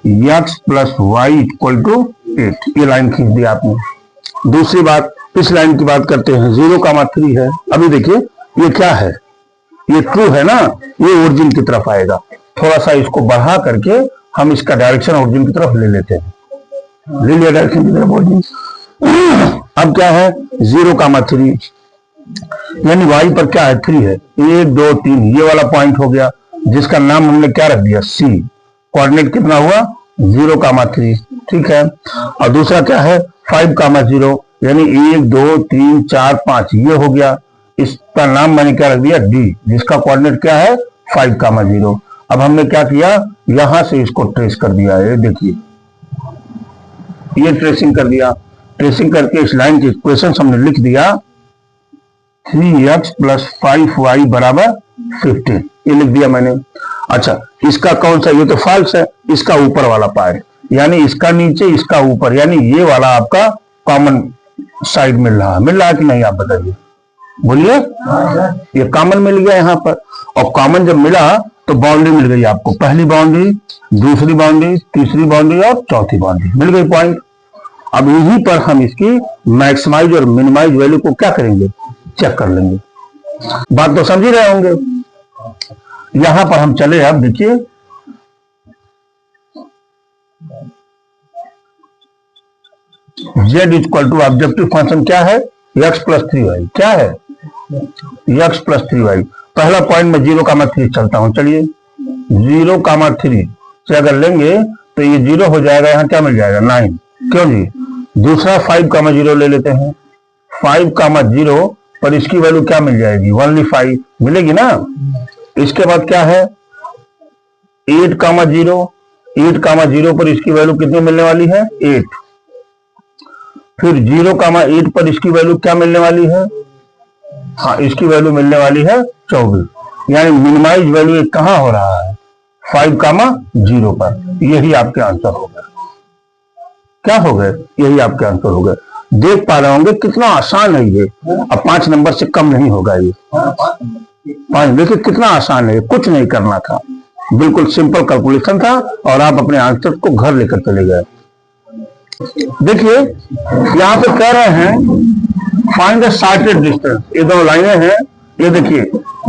x plus y equal to 8, ये लाइन खींच दिया आपने। दूसरी बात, इस लाइन की बात करते हैं, 0,3 है। अभी देखिए ये क्या है, ये ट्रू है ना, ये ओरिजिन की तरफ आएगा। थोड़ा सा इसको बढ़ा करके हम इसका डायरेक्शन ओरिजिन की तरफ ले लेते हैं, ले लिया डायरेक्शन की तरफ ओरिजिन। अब क्या है, 0,3 यानी y पर क्या है, 3 है, 1 2 3, ये वाला पॉइंट हो गया जिसका नाम हमने क्या रख दिया, C। कोऑर्डिनेट कितना हुआ, 0,3, ठीक है। और दूसरा क्या है, 5,0 यानी 1 2 3 4 5, ये हो गया, इसका नाम मैंने क्या रख दिया, D, जिसका कोऑर्डिनेट क्या है, 5,0। अब हमने क्या किया, यहां से इसको ट्रेस कर दिया है, देखिए ये ट्रेसिंग कर दिया। ट्रेसिंग करके इस लाइन के इक्वेशन हमने लिख दिया, 3x प्लस 5y बराबर 15, ये लिख दिया मैंने। अच्छा, इसका कौन सा, ये तो फॉल्स है, इसका ऊपर वाला पार्ट, यानी इसका नीचे इसका ऊपर, यानी ये वाला आपका कॉमन साइड मिल रहा है कि नहीं, आप बताइए, बोलिए। ये कॉमन मिल गया यहाँ पर, और कॉमन जब मिला तो बाउंड्री मिल गई आपको, पहली बाउंड्री, दूसरी बाउंड्री, तीसरी बाउंड्री और चौथी बाउंड्री मिल गई पॉइंट। अब यहीं पर हम इसकी मैक्सिमाइज और मिनिमाइज वैल्यू को क्या करेंगे, चेक कर लेंगे। बात तो समझ ही रहे होंगे। यहां पर हम चले, अब देखिए z equal to objective function क्या है, x प्लस 3y, क्या है, x प्लस 3y। पहला पॉइंट में 0,3 चलता हूं, चलिए 0,3 से अगर लेंगे तो ये 0 हो जाएगा, यहां क्या मिल जाएगा, 9, क्यों जी। दूसरा 5,0 ले लेते हैं, 5,0 पर इसकी वैल्यू क्या मिल जाएगी, ओनली 5 मिलेगी ना। इसके बाद क्या है, 8,0, 8,0 पर इसकी वैल्यू कितनी मिलने वाली है, 8। फिर 0,8 पर इसकी वैल्यू क्या मिलने वाली है, हाँ इसकी वैल्यू मिलने वाली है 24, यानी मिनिमाइज वैल्यू कहां हो रहा है, 5,0 पर। यही आपके आंसर हो गए, क्या हो गए, यही आपके आंसर हो गए। देख पा रहे होंगे कितना आसान है ये, अब 5 नंबर से कम नहीं होगा ये 5। देखिए कितना आसान है, कुछ नहीं करना था, बिल्कुल सिंपल कैलकुलेशन था, और आप अपने आंसर को घर लेकर चले गए। देखिए यहां पे कह रहे हैं फाइंड द शॉर्टेस्ट डिस्टेंस, ये दो लाइनें हैं, ये देखिए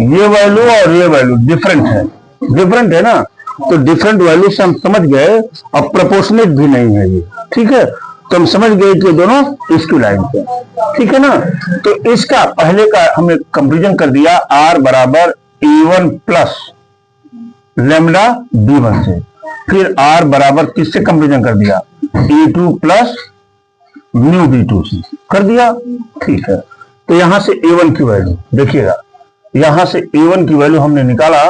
ये वैल्यू और ये वैल्यू डिफरेंट है ना, तो डिफरेंट वैल्यू से हम समझ गए, और प्रोपोर्शनेट भी नहीं है ये, ठीक है, तो हम समझ गए कि दोनों इसकी लाइन पे, ठीक है ना। तो इसका पहले का हमने कंपेरिजन कर दिया, r बराबर a1 प्लस लेमडा b1 से, फिर r बराबर किससे कंपेरिजन कर दिया, a2 प्लस म्यू b2 से कर दिया, ठीक है। तो यहां से a1 की वैल्यू देखिएगा, यहां से a1 की वैल्यू हमने निकाला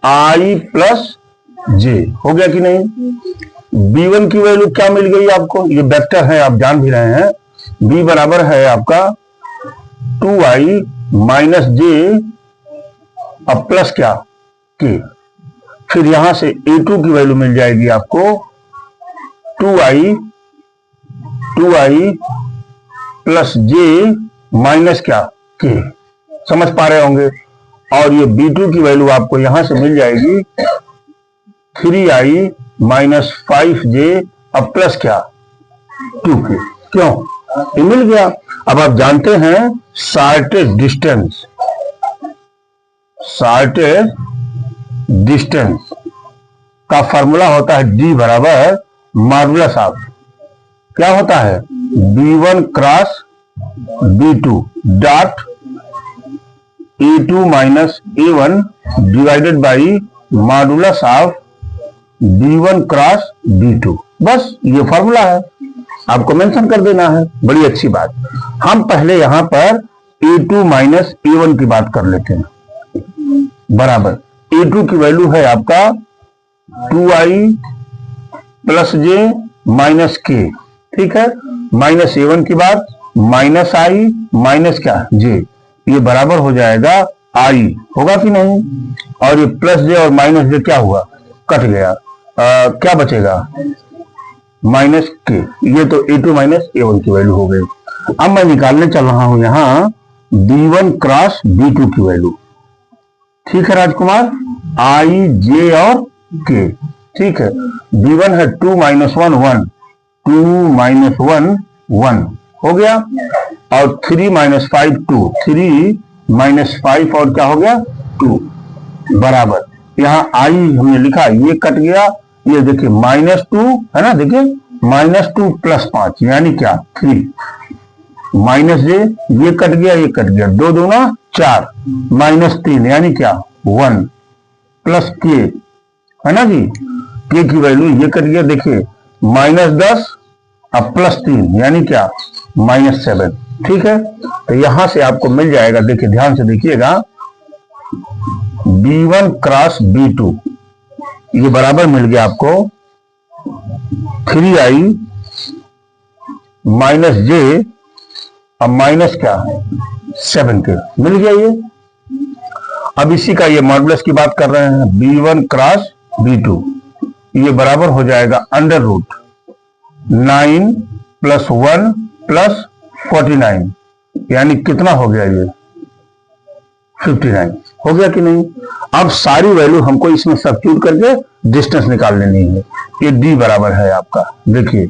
i प्लस j, हो गया कि नहीं। b1 की वैल्यू क्या मिल गई आपको, ये वेक्टर है आप जान भी रहे हैं, b बराबर है आपका 2i माइनस j अब प्लस क्या k। फिर यहां से a2 की वैल्यू मिल जाएगी आपको 2i प्लस j माइनस क्या k, समझ पा रहे होंगे। और ये b2 की वैल्यू आपको यहां से मिल जाएगी 3i माइनस 5j अब प्लस क्या 2k, क्यों, ये मिल गया। अब आप जानते हैं शॉर्टेस्ट डिस्टेंस का फॉर्मूला होता है d बराबर मॉडुलस ऑफ, क्या होता है, b1 cross b2 dot a2 minus a1 divided by modulus of b1 cross b2, बस ये फॉर्मूला है, आपको मेंशन कर देना है। बड़ी अच्छी बात। हम पहले यहां पर a2 माइनस a1 की बात कर लेते हैं, बराबर a2 की वैल्यू है आपका 2i plus j minus k, ठीक है, माइनस a1 की बात माइनस i माइनस क्या j, ये बराबर हो जाएगा i, होगा कि नहीं। और ये प्लस j और माइनस j क्या हुआ, कट गया, क्या बचेगा, माइनस k, ये तो a2 माइनस a1 की वैल्यू हो गई। अब मैं निकालने चल रहा हूं यहां b1 क्रॉस b2 की वैल्यू, ठीक है राजकुमार, आई जे और के, ठीक है। B1 है 2 - 1 1, 2 - 1 1 हो गया, और 3 - 5 2, 3 - 5 और क्या हो गया 2 बराबर, यहाँ आई हमने लिखा, ये कट गया, ये देखिए -2 है ना, देखिए -2 + 5 यानी क्या 3, माइनस जे, ये कट गया, ये कट गया, 2 दूना 4, -3 यानी क्या 1 प्लस के, है ना जी, के की वैल्यू ये कट गया, देखिए -10 अब +3 यानी क्या -7, ठीक है। तो यहां से आपको मिल जाएगा, देखिए ध्यान से देखिएगा, B1 क्रॉस B2 ये बराबर मिल गया आपको 3i माइनस जे, अब माइनस क्या 7 के, मिल गया ये। अब इसी का ये मॉडुलस की बात कर रहे हैं, B1 क्रॉस B2 ये बराबर हो जाएगा √9 + 1 + 49 यानी कितना हो गया ये 59 हो गया कि नहीं। अब सारी वैल्यू हमको इसमें सब्स्टिट्यूट करके डिस्टेंस निकाल लेनी है। ये D बराबर है आपका, देखिए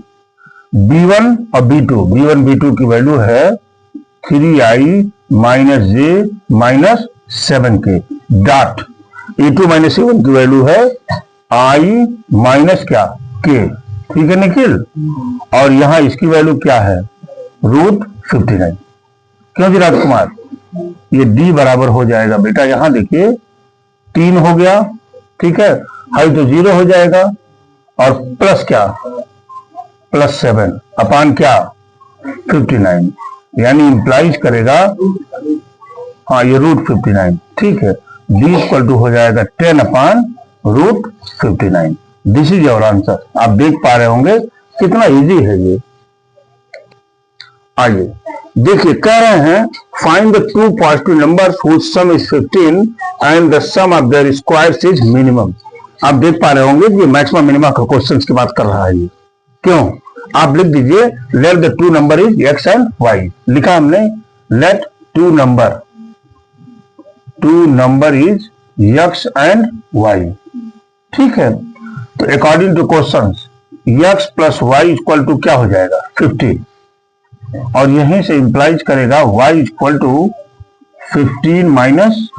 B1 और B2, B1 B2 की वैल्यू है 3i - j - 7 के डॉट, A2 - A1 की वैल्यू है i माइनस क्या k, ठीक है निखिल, और यहां इसकी वैल्यू क्या है √59, क्यों जी राजकुमार, ये D बराबर हो जाएगा बेटा, यहां देखिए 3 हो गया, ठीक है, हाई तो 0 हो जाएगा, और प्लस क्या +7 अपान क्या 59 यानी इंप्लाइज करेगा, हाँ ये √59, ठीक है, D इक्वल टू हो जाएगा 10/√59। This is your answer. आप देख पा रहे होंगे कितना इजी है ये। आइए देखिए, कह रहे हैं find the 2 positive numbers whose sum is 15 and the sum of their squares is minimum. आप देख पा रहे होंगे कि ये मैक्सिमम मिनिमम का क्वेश्चन की बात कर रहा है ये, क्यों, आप लिख दीजिए let the 2 number is x and y, लिखा हमने let 2 number is x and y, ठीक है। तो according to questions x + y equal to क्या हो जाएगा 15, और यहीं से इंप्लाइज करेगा y इक्वल टू 15 -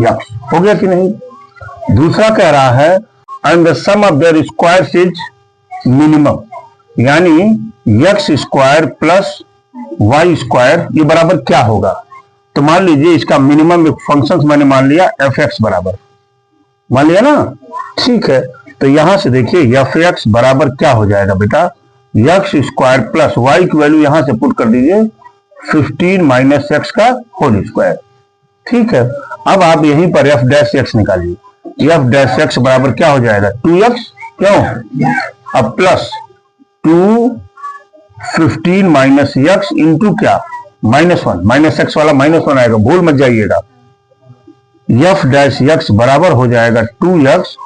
x, हो गया कि नहीं। दूसरा कह रहा है and the sum of their squares is minimum, यानी x square plus y square ये बराबर क्या होगा, तो मान लीजिए इसका मिनिमम फंक्शंस मैंने मान लिया f(x) बराबर, मान लिया ना, ठीक है। तो यहां से देखिए f(x) बराबर क्या हो जाएगा बेटा, x स्क्वायर प्लस y की वैल्यू यहां से पुट कर दीजिए 15 - x का होल स्क्वायर, ठीक है। अब आप यहीं पर f' निकालिए, f' बराबर क्या हो जाएगा 2x, क्यों, अब प्लस 2 15 - x इंटू क्या -1, -x वाला -1 आएगा, भूल मत जाइएगा। f' बराबर हो जाएगा 2x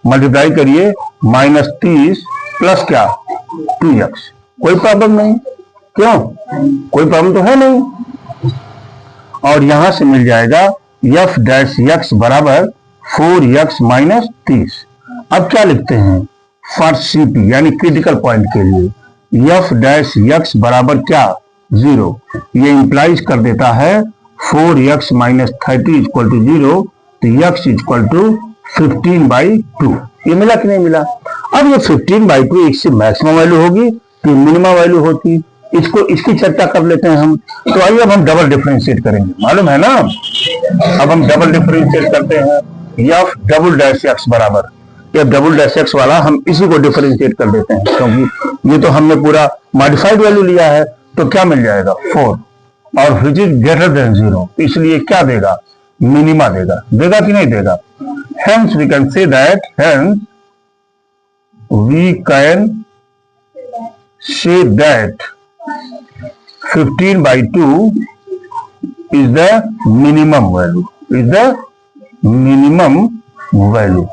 मल्टीप्लाई करिए -30 प्लस क्या 2x, कोई प्रॉब्लम नहीं, क्यों, कोई प्रॉब्लम तो है नहीं। और यहां से मिल जाएगा f' बराबर 4x - 30। अब क्या लिखते हैं फॉर CP यानी क्रिटिकल पॉइंट के लिए f' बराबर क्या 0, ये इंप्लाइज कर देता है 4x - 30 इक्वल टू 0, तो x इक्वल टू 15/2, ये मिला कि नहीं मिला। अब ये 15/2 इससे मैक्सिमम वैल्यू होगी कि मिनिमम वैल्यू होती, इसको इसकी चर्चा कर लेते हैं हम। तो आइए अब हम डबल डिफरेंशिएट करेंगे, मालूम है ना, अब हम डबल डिफरेंशिएट करते हैं, f" बराबर f" वाला हम इसी को डिफरेंशिएट कर देते हैं, क्योंकि ये तो हमने पूरा मॉडिफाइड वैल्यू लिया है, तो क्या मिल जाएगा 4, और विच इज ग्रेटर देन 0, इसलिए क्या देगा मिनिमा देगा, देगा कि नहीं देगा। Hence we can say that 15/2 is the minimum value,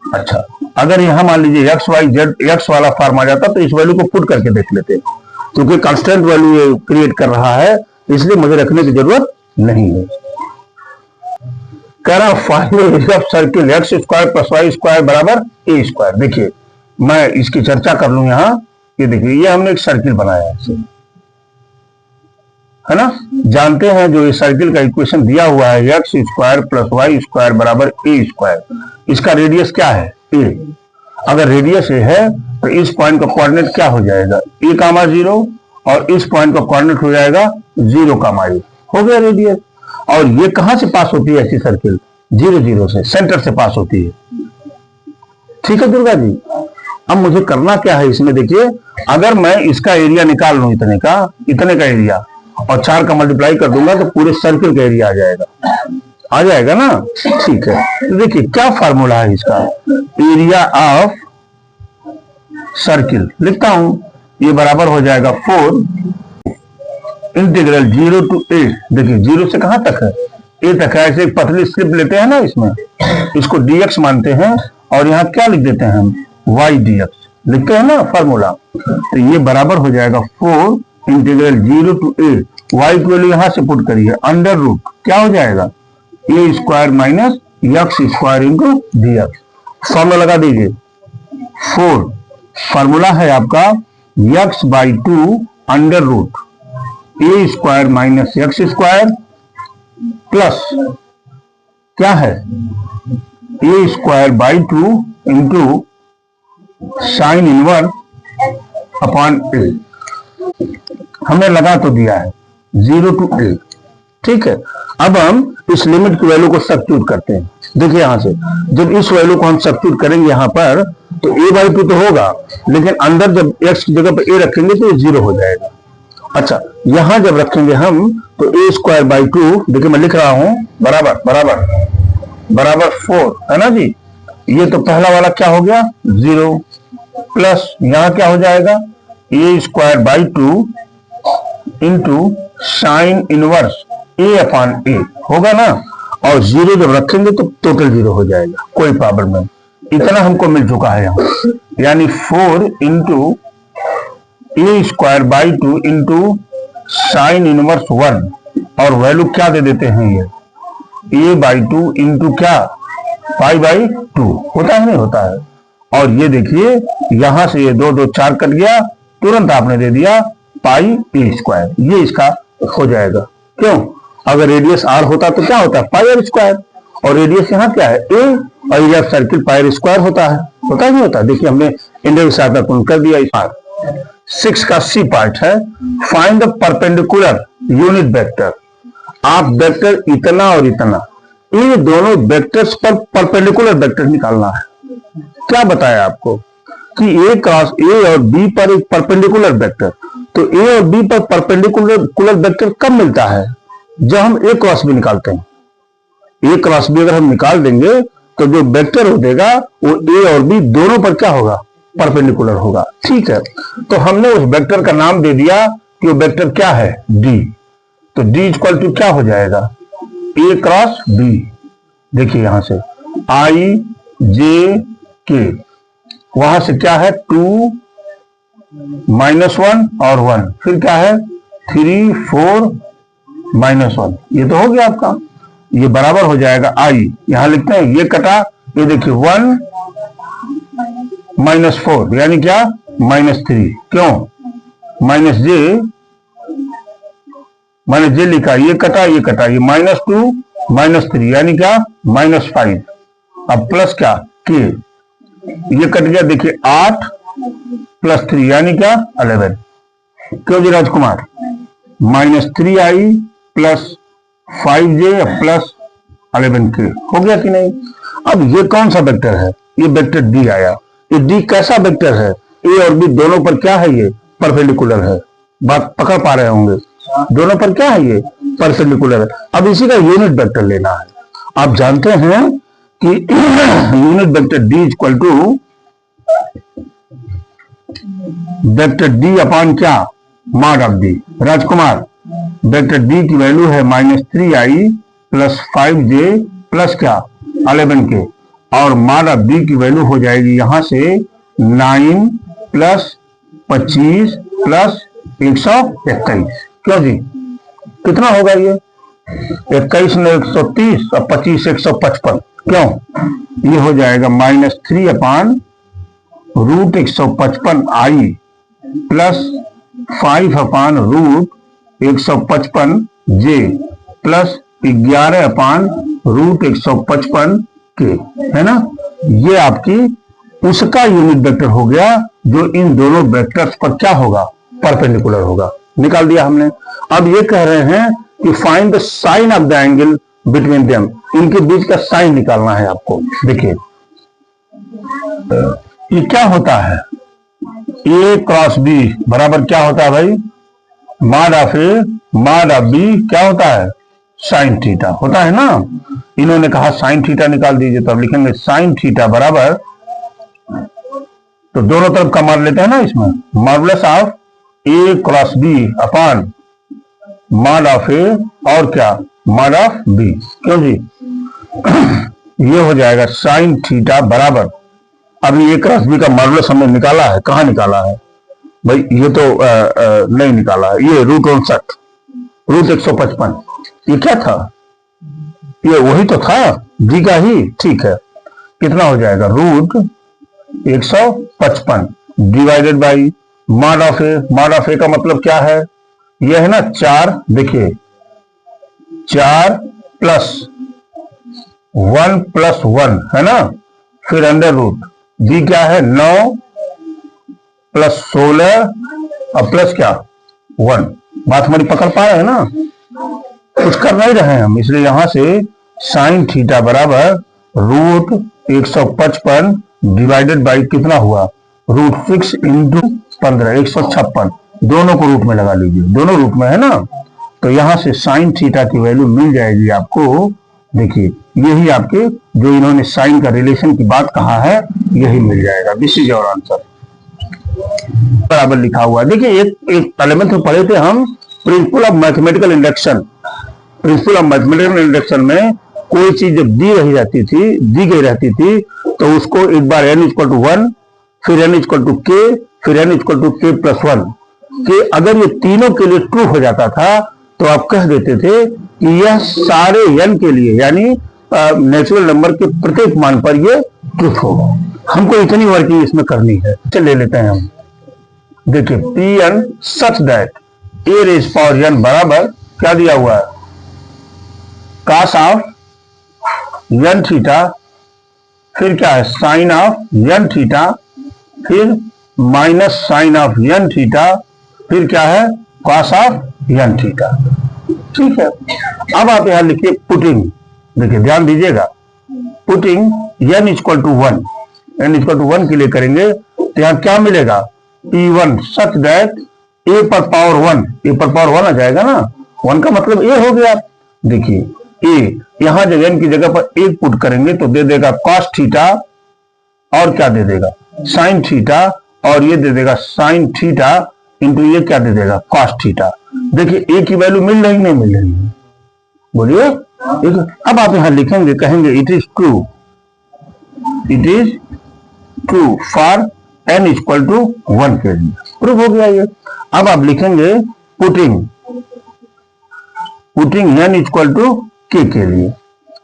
अच्छा, अगर यहां मान लीजिए x y z x वाला फॉर्म आ जाता तो इस वैल्यू को पुट करके देख लेते, क्योंकि कांस्टेंट वैल्यू क्रिएट कर रहा है, इसलिए मुझे रखने की जरूरत नहीं है। कह रहा find area of circle x square plus Y square बराबर ए स्क्वायर। देखिए मैं इसकी चर्चा कर लूं यहां। ये देखिए ये हमने एक सर्किल बनाया है ना। जानते हैं जो ये सर्किल का इक्वेशन दिया हुआ है x square plus Y square बराबर ए स्क्वायर, इसका रेडियस क्या है ए। अगर रेडियस ए है तो इस पॉइंट का कोऑर्डिनेट क्या हो जाएगा ए कामा 0 और इस पॉइंट का कोऑर्डिनेट हो जाएगा 0 कामा ए। हो गया रेडियस। और ये कहां से पास होती है ऐसी सर्किल 0 0 से, सेंटर से पास होती है। ठीक है दुर्गा जी। अब मुझे करना क्या है इसमें, देखिए अगर मैं इसका एरिया निकाल लूं इतने का एरिया और 4 का मल्टीप्लाई कर दूंगा तो पूरे सर्किल का एरिया आ जाएगा ना। ठीक है तो देखिए क्या फार्मूला है इसका, एरिया ऑफ सर्किल लिखता हूं। ये बराबर हो जाएगा 4 इंटीग्रल 0 to a। देखिए 0 से कहां तक है a तक है। ऐसे एक पतली स्लिप लेते हैं ना, इसमें इसको dx मानते हैं और यहाँ क्या लिख देते हैं हम y dx लिखते हैं ना फार्मूला। तो ये बराबर हो जाएगा 4 इंटीग्रल 0 to a। y की वैल्यू यहां से पुट करिए अंडर रूट क्या हो जाएगा a square minus x square into dx। Formula लगा दीजिए। 4 फार्मूला है आपका x by 2 under root a square minus x square plus क्या है a square by 2 into sine inverse upon a. हमने लगा तो दिया है 0 to a। ठीक है अब हम इस लिमिट की वैल्यू को सब्स्टिट्यूट करते हैं। देखिए यहां से जब इस वैल्यू को हम सब्स्टिट्यूट करेंगे यहां पर तो a बाई 2 तो होगा, लेकिन अंदर जब x की जगह पर a रखेंगे तो ये 0 हो जाएगा। अच्छा यहां जब रखेंगे हम तो a स्क्वायर बाई 2, देखिए मैं लिख रहा हूं बराबर बराबर बराबर 4 है ना जी। ये तो पहला वाला क्या हो गया 0 प्लस यहां क्या हो जाएगा a square by 2 into sine inverse a upon a होगा ना। और 0 जब रखेंगे तो टोटल 0 हो जाएगा, कोई प्रॉब्लम नहीं। इतना हमको मिल चुका है यहाँ, यानी 4 into A square by 2 into sine inverse 1 और वैल्यू क्या दे देते हैं ये a बाई 2 इंटू क्या पाई बाई 2 होता है नहीं होता है। और ये देखिए यहां से ये 2 2 4 कट गया, तुरंत आपने दे दिया पाई ए स्क्वायर। ये इसका हो जाएगा। क्यों, अगर रेडियस r होता तो क्या होता है पाई आर स्क्वायर, और रेडियस यहाँ क्या है a और area of circle pi r square होता है नहीं होता। देखिए हमने इंडेक्स सहायता कर दिया इस बार। 6 का सी पार्ट है find the perpendicular unit vector. आप वेक्टर इतना और इतना इन दोनों वेक्टर्स पर परपेंडिकुलर वेक्टर निकालना है। क्या बताया आपको कि a क्रॉस a और b पर एक परपेंडिकुलर वेक्टर, तो a और b पर परपेंडिकुलर वेक्टर कब मिलता है जब हम a क्रॉस b निकालते हैं। a क्रॉस b अगर हम निकाल देंगे तो जो वेक्टर हो जाएगा वो a और b दोनों पर क्या होगा परपेंडिकुलर होगा। ठीक है तो हमने उस वेक्टर का नाम दे दिया कि वो वेक्टर क्या है d। तो d इक्वल टू क्या हो जाएगा a क्रॉस b। देखिए यहां से i j k, वहां से क्या है 2 -1 और 1, फिर क्या है 3 4 -1। ये तो हो गया आपका। ये बराबर हो जाएगा i, यहां लिखते हैं ये कटा, ये देखिए 1 -4 यानी क्या -3। क्यों -j लिखा, ये कटा ये -2 -3 यानी क्या -5। अब प्लस क्या k, ये कट गया देखिए 8 + 3 यानी क्या 11। क्यों जी राजकुमार -3i + 5j + 11k हो गया कि नहीं। अब ये कौन सा वेक्टर है, ये वेक्टर d आया। ये d कैसा वेक्टर है, a और b दोनों पर क्या है ये परपेंडिकुलर है। बात पकड़ पा रहे होंगे, दोनों पर क्या है ये परपेंडिकुलर है। अब इसी का यूनिट वेक्टर लेना है। आप जानते हैं कि unit vector d equal to vector d upon क्या mod of d। Rajkumar vector d की वैल्यू है -3i + 5j + क्या 11k, और मॉड ऑफ d की वैल्यू हो जाएगी यहां से 9 + 25 + 121। क्यों जी कितना होगा ये 21 ने 130 और 25 155, क्यों? ये हो जाएगा -3/√155i plus 5/√155j plus 11/√155k, है ना? ये आपकी उसका यूनिट वेक्टर हो गया जो इन दोनों वेक्टर्स पर क्या होगा, परपेंडिकुलर होगा। निकाल दिया हमने। अब ये कह रहे हैं कि find the sine of the angle between them, इनके बीच का साइन निकालना है आपको। देखिए ये क्या होता है, ए क्रॉस बी बराबर क्या होता है भाई, mod of A mod of b क्या होता है, साइन थीटा होता है ना। इन्होंने कहा साइन थीटा निकाल दीजिए, तो अब लिखेंगे साइन थीटा बराबर, तो दोनों तरफ का मार लेते हैं ना इसमें, modulus of A cross B upon mod of A और क्या, मॉड ऑफ बी। क्यों जी? ये हो जाएगा साइन थीटा बराबर, अभी ए क्रॉस बी का मॉडुलस हमने निकाला है, कहां निकाला है भाई, ये तो नहीं निकाला है, ये √59 √155, ये क्या था, ये वही तो था जी का ही, ठीक है। कितना हो जाएगा, √155 divided by mod of A, mod of A का मतलब क्या है, ये है ना 4, देखिए 4 प्लस 1 प्लस 1 है ना, फिर अंडर रूट, बी क्या है 9 प्लस 16 और प्लस क्या 1। बात हमारी पकड़ पा रहे हैं ना, कुछ कर नहीं रहे हैं हम, इसलिए यहां से साइन थीटा बराबर √155 डिवाइडेड बाई कितना हुआ, √6 इंटू 15 156, दोनों को रूट में लगा लीजिए, दोनों रूट में है ना, तो यहां से साइन थीटा की वैल्यू मिल जाएगी आपको। देखिए यही आपके जो इन्होंने साइन का रिलेशन की बात कहा है, यही मिल जाएगा। दिस इज योर आंसर, बराबर लिखा हुआ है। देखिए एक एलिमेंट में पढ़े थे हम, principle of mathematical induction. Principle of mathematical induction में कोई चीज जब दी गई रहती थी तो उसको एक बार n = 1, फिर n = k, फिर n = k+1 कि अगर ये तीनों के लिए ट्रू हो जाता था तो आप कह देते थे कि यह सारे n के लिए, यानी नेचुरल नंबर के प्रत्येक मान पर ये ट्रूथ होगा। हमको इतनी वर्किंग इसमें करनी है, चल ले लेते हैं हम। देखिए Pn सच दैट a⁴n बराबर क्या दिया हुआ है, cos ऑफ n थीटा, फिर क्या है साइन ऑफ n थीटा, फिर minus sine of n theta, फिर क्या है cos ऑफ n थीटा। ठीक है, अब आप यहां लिखिए पुटिंग, देखिए ध्यान दीजिएगा, पुटिंग n = 1 के लिए करेंगे तो यहां क्या मिलेगा, P1 सच दैट a पर पावर 1 आ जाएगा ना, 1 का मतलब a हो गया। देखिए a यहां जब n की जगह पर 1 पुट करेंगे तो दे देगा cos थीटा, और क्या दे देगा साइन थीटा, और ये दे देगा साइन थीटा इंटू ये क्या दे देगा cos थीटा। देखिए a की वैल्यू मिल रही नहीं मिल रही है, बोलिए। अब आप यहां लिखेंगे, कहेंगे it is true for n = 1 के लिए, प्रूफ हो गया ये। अब आप लिखेंगे पुटिंग n = k के लिए,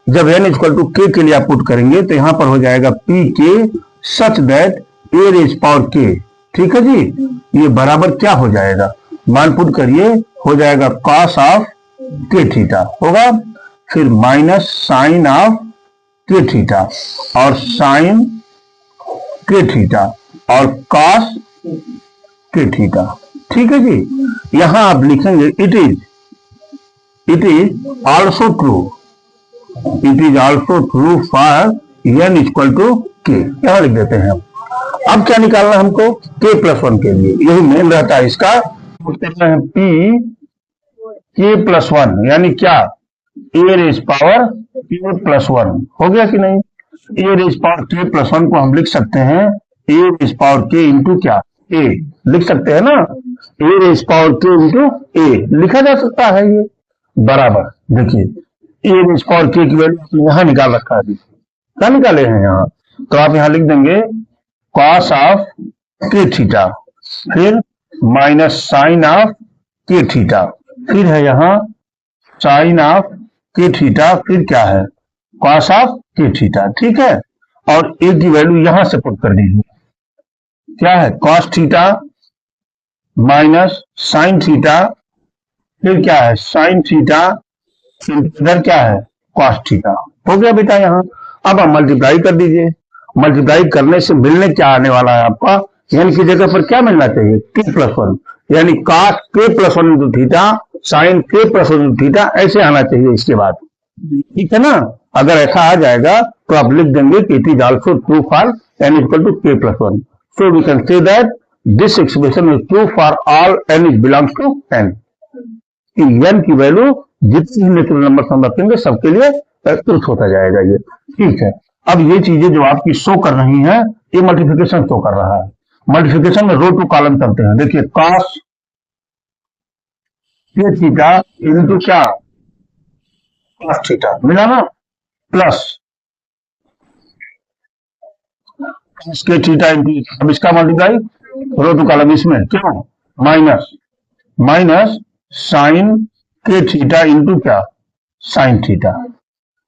जब n = k के लिए आप पुट करेंगे तो यहां पर हो जाएगा pk सच दैट a⁴k। ठीक है जी, ये बराबर क्या हो जाएगा, मान पुट करिए, हो जाएगा cos ऑफ k थीटा होगा, फिर minus sine of k theta और साइन k थीटा और cos k थीटा। ठीक है जी, यहां आप लिखेंगे it is also true for n = k, यहां लिख देते हैं हम। अब क्या निकालना है हमको, k+1 के लिए, यही मेन रहता है इसका। करना है k+1 यानी क्या, a⁴k+1 हो गया कि नहीं। a⁴k+1 को हम लिख सकते हैं a⁴k इंटू क्या, a लिख सकते हैं ना, a⁴k इंटू a लिखा जा सकता है ये, बराबर। देखिए a⁴k की वैल्यू आपने यहां निकाल रखा है, क्या निकाले हैं यहाँ, तो आप यहां लिख देंगे cos ऑफ k थीटा, फिर minus sine of k theta, फिर है यहां साइन ऑफ के थीटा, फिर क्या है कॉस ऑफ के थीटा, ठीक है। और ए की वैल्यू यहां से पुट कर दीजिए, क्या है cos theta minus sine theta, फिर क्या है साइन थीटा, इधर क्या है कॉस थीटा। हो गया बेटा यहाँ। अब आप मल्टीप्लाई कर दीजिए, मल्टीप्लाई करने से मिलने क्या आने वाला है आपका, यानी की जगह पर क्या मिलना चाहिए के प्लस वन, यानी कॉस के plus one into theta sine के प्लस वन इंटू थीटा, ऐसे आना चाहिए इसके बाद, ठीक है ना। अगर ऐसा आ जाएगा तो आप लिख देंगे कि it is also true for n equal to k plus one. So we can say that this expression is true for all n is belongs to n, कि एन की वैल्यू जितने नेचुरल नंबर हम रखेंगे सबके लिए ट्रूथ होता जाएगा ये, ठीक है। अब ये चीजें जो आपकी शो कर रही हैं, ये मल्टीप्लिकेशन शो कर रहा है। मल्टीप्लिकेशन में रो टू कॉलम करते हैं, देखिए कॉस के थीटा इनटू क्या कॉस थीटा मिला ना, प्लस कॉस के थीटा इंटू, अब इसका मल्टीप्लाई रो टू कॉलम इसमें क्यों माइनस माइनस साइन के थीटा इंटू क्या साइन थीटा।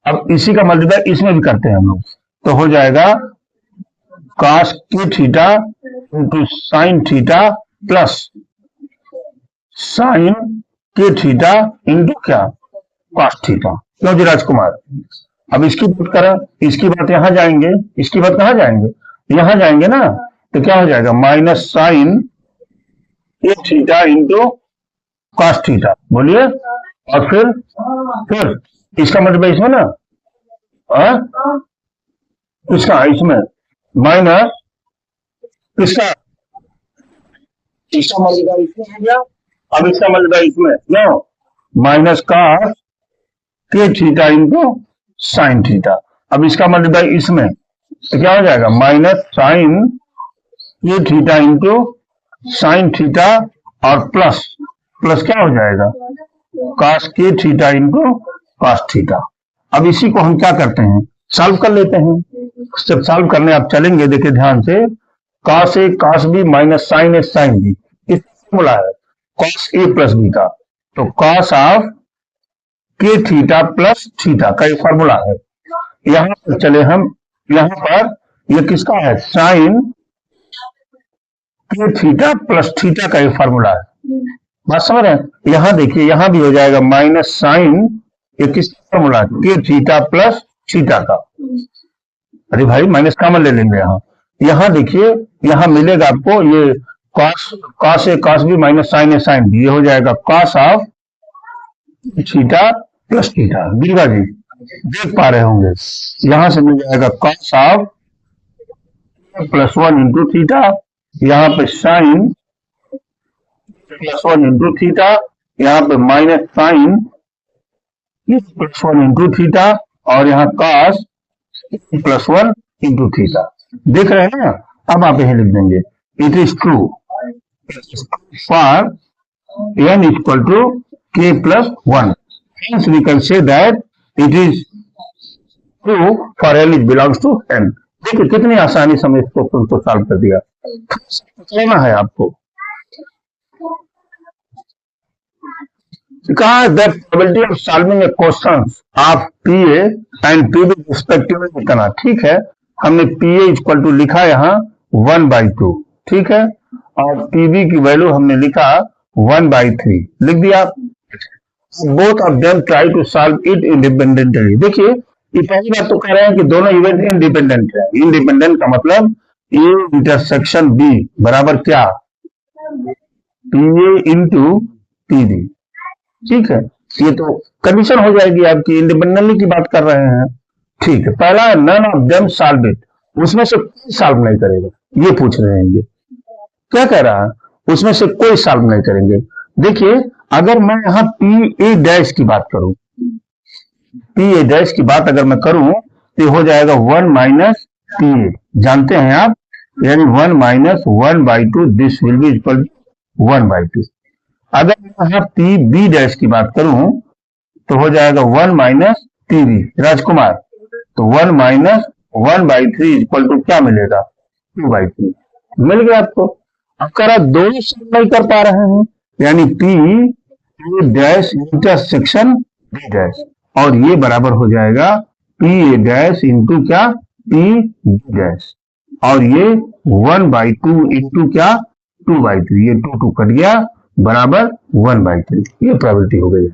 अब इसी का मल्टीप्लाई इसमें भी करते हैं हम लोग, तो हो जाएगा कॉस के theta into sine theta plus sign के थीटा इंटू क्या कॉस थीटा। क्यों जी राजकुमार। अब इसकी बात करें, इसकी बात यहां जाएंगे, इसकी बात कहां जाएंगे यहां जाएंगे ना, तो क्या हो जाएगा माइनस साइन के थीटा इंटू कॉस थीटा, बोलिए। और फिर इसका मतलब इसमें ना इसका इसमें माइनस इसका इसका मतलब इसमें हो गया। अब इसका मतलब इसमें क्यों माइनस कॉस के थीटा इंटू साइन थीटा। अब इसका मतलब इसमें तो क्या हो जाएगा माइनस साइन के थीटा इंटू साइन थीटा और प्लस प्लस क्या हो जाएगा कॉस के थीटा इंटू कॉस थीटा। अब इसी को हम क्या करते हैं सॉल्व कर लेते हैं। जब सॉल्व करने आप चलेंगे देखिए ध्यान से, cos A cos B minus sine A sine B, इस फॉर्मूला है कॉस ए प्लस बी का, तो कॉस ऑफ के थीटा प्लस थीटा का ये फॉर्मूला है। यहां पर चले हम, यहां पर ये किसका है साइन के थीटा प्लस थीटा का ये फॉर्मूला है, बात समझ रहे हैं। यहां देखिए यहां भी हो जाएगा माइनस साइन ये किसका फॉर्मूला के थीटा प्लस थीटा का, अरे भाई माइनस कॉमन ले लेंगे यहाँ। यहां देखिए यहां मिलेगा आपको ये cos A cos B minus sine A sine B, ये हो जाएगा cos of theta plus theta. Giriva ji देख पा रहे होंगे, यहां से मिल जाएगा cos of plus one into theta, यहाँ पे sine plus one into theta, यहाँ पे minus sine plus one into theta, और यहाँ cos plus one into theta. देख रहे हैं ना। अब आप यही लिख देंगे it is true for n equal to k plus one, hence we can say that it is true for n it belongs to n। देखिए कितनी आसानी से हमने इसको सॉल्व कर दिया, पकड़ना है आपको। कहा the probability of solving a question of PA and PB respectively कितना, ठीक है। हमने पीए इक्वल टू लिखा यहाँ 1/2, ठीक है, और पीबी की वैल्यू हमने लिखा 1/3 लिख दिया। Both of them try to solve it independently. देखिए ये पहली बात तो कह रहे हैं कि दोनों इवेंट इंडिपेंडेंट है। इंडिपेंडेंट का मतलब ए इंटरसेक्शन बी बराबर क्या पीए इंटू पीबी, ठीक है। ये तो कंडीशन हो जाएगी आपकी, इंडिपेंडेंटली की बात कर रहे हैं, ठीक है। पहला none of them solve it, उसमें से कोई सॉल्व नहीं करेगा, ये पूछ रहे हैं। ये क्या कह रहा है उसमें से कोई सॉल्व नहीं करेंगे। देखिए अगर मैं यहाँ पी ए डैश की बात करूं, पी ए डैश की बात अगर मैं करूं तो हो जाएगा 1 माइनस पी ए, जानते हैं आप, यानी 1 minus 1/2 this will be equal 1/2। अगर मैं यहाँ पी बी डैश की बात करूं तो हो जाएगा 1 माइनस पी बी राजकुमार, तो 1 माइनस 1/3 इक्वल टू क्या मिलेगा 2/3 मिल गया आपको। अब कर आप दोनों सॉल्व नहीं कर पा रहे हैं, यानी P dash intersection B dash, और ये बराबर हो जाएगा पी ए डैश इंटू क्या, पी बी डैश, और ये 1/2 इंटू क्या, 2/3, ये 2 कट गया, बराबर 1/3। ये प्रोबेबिलिटी हो गई।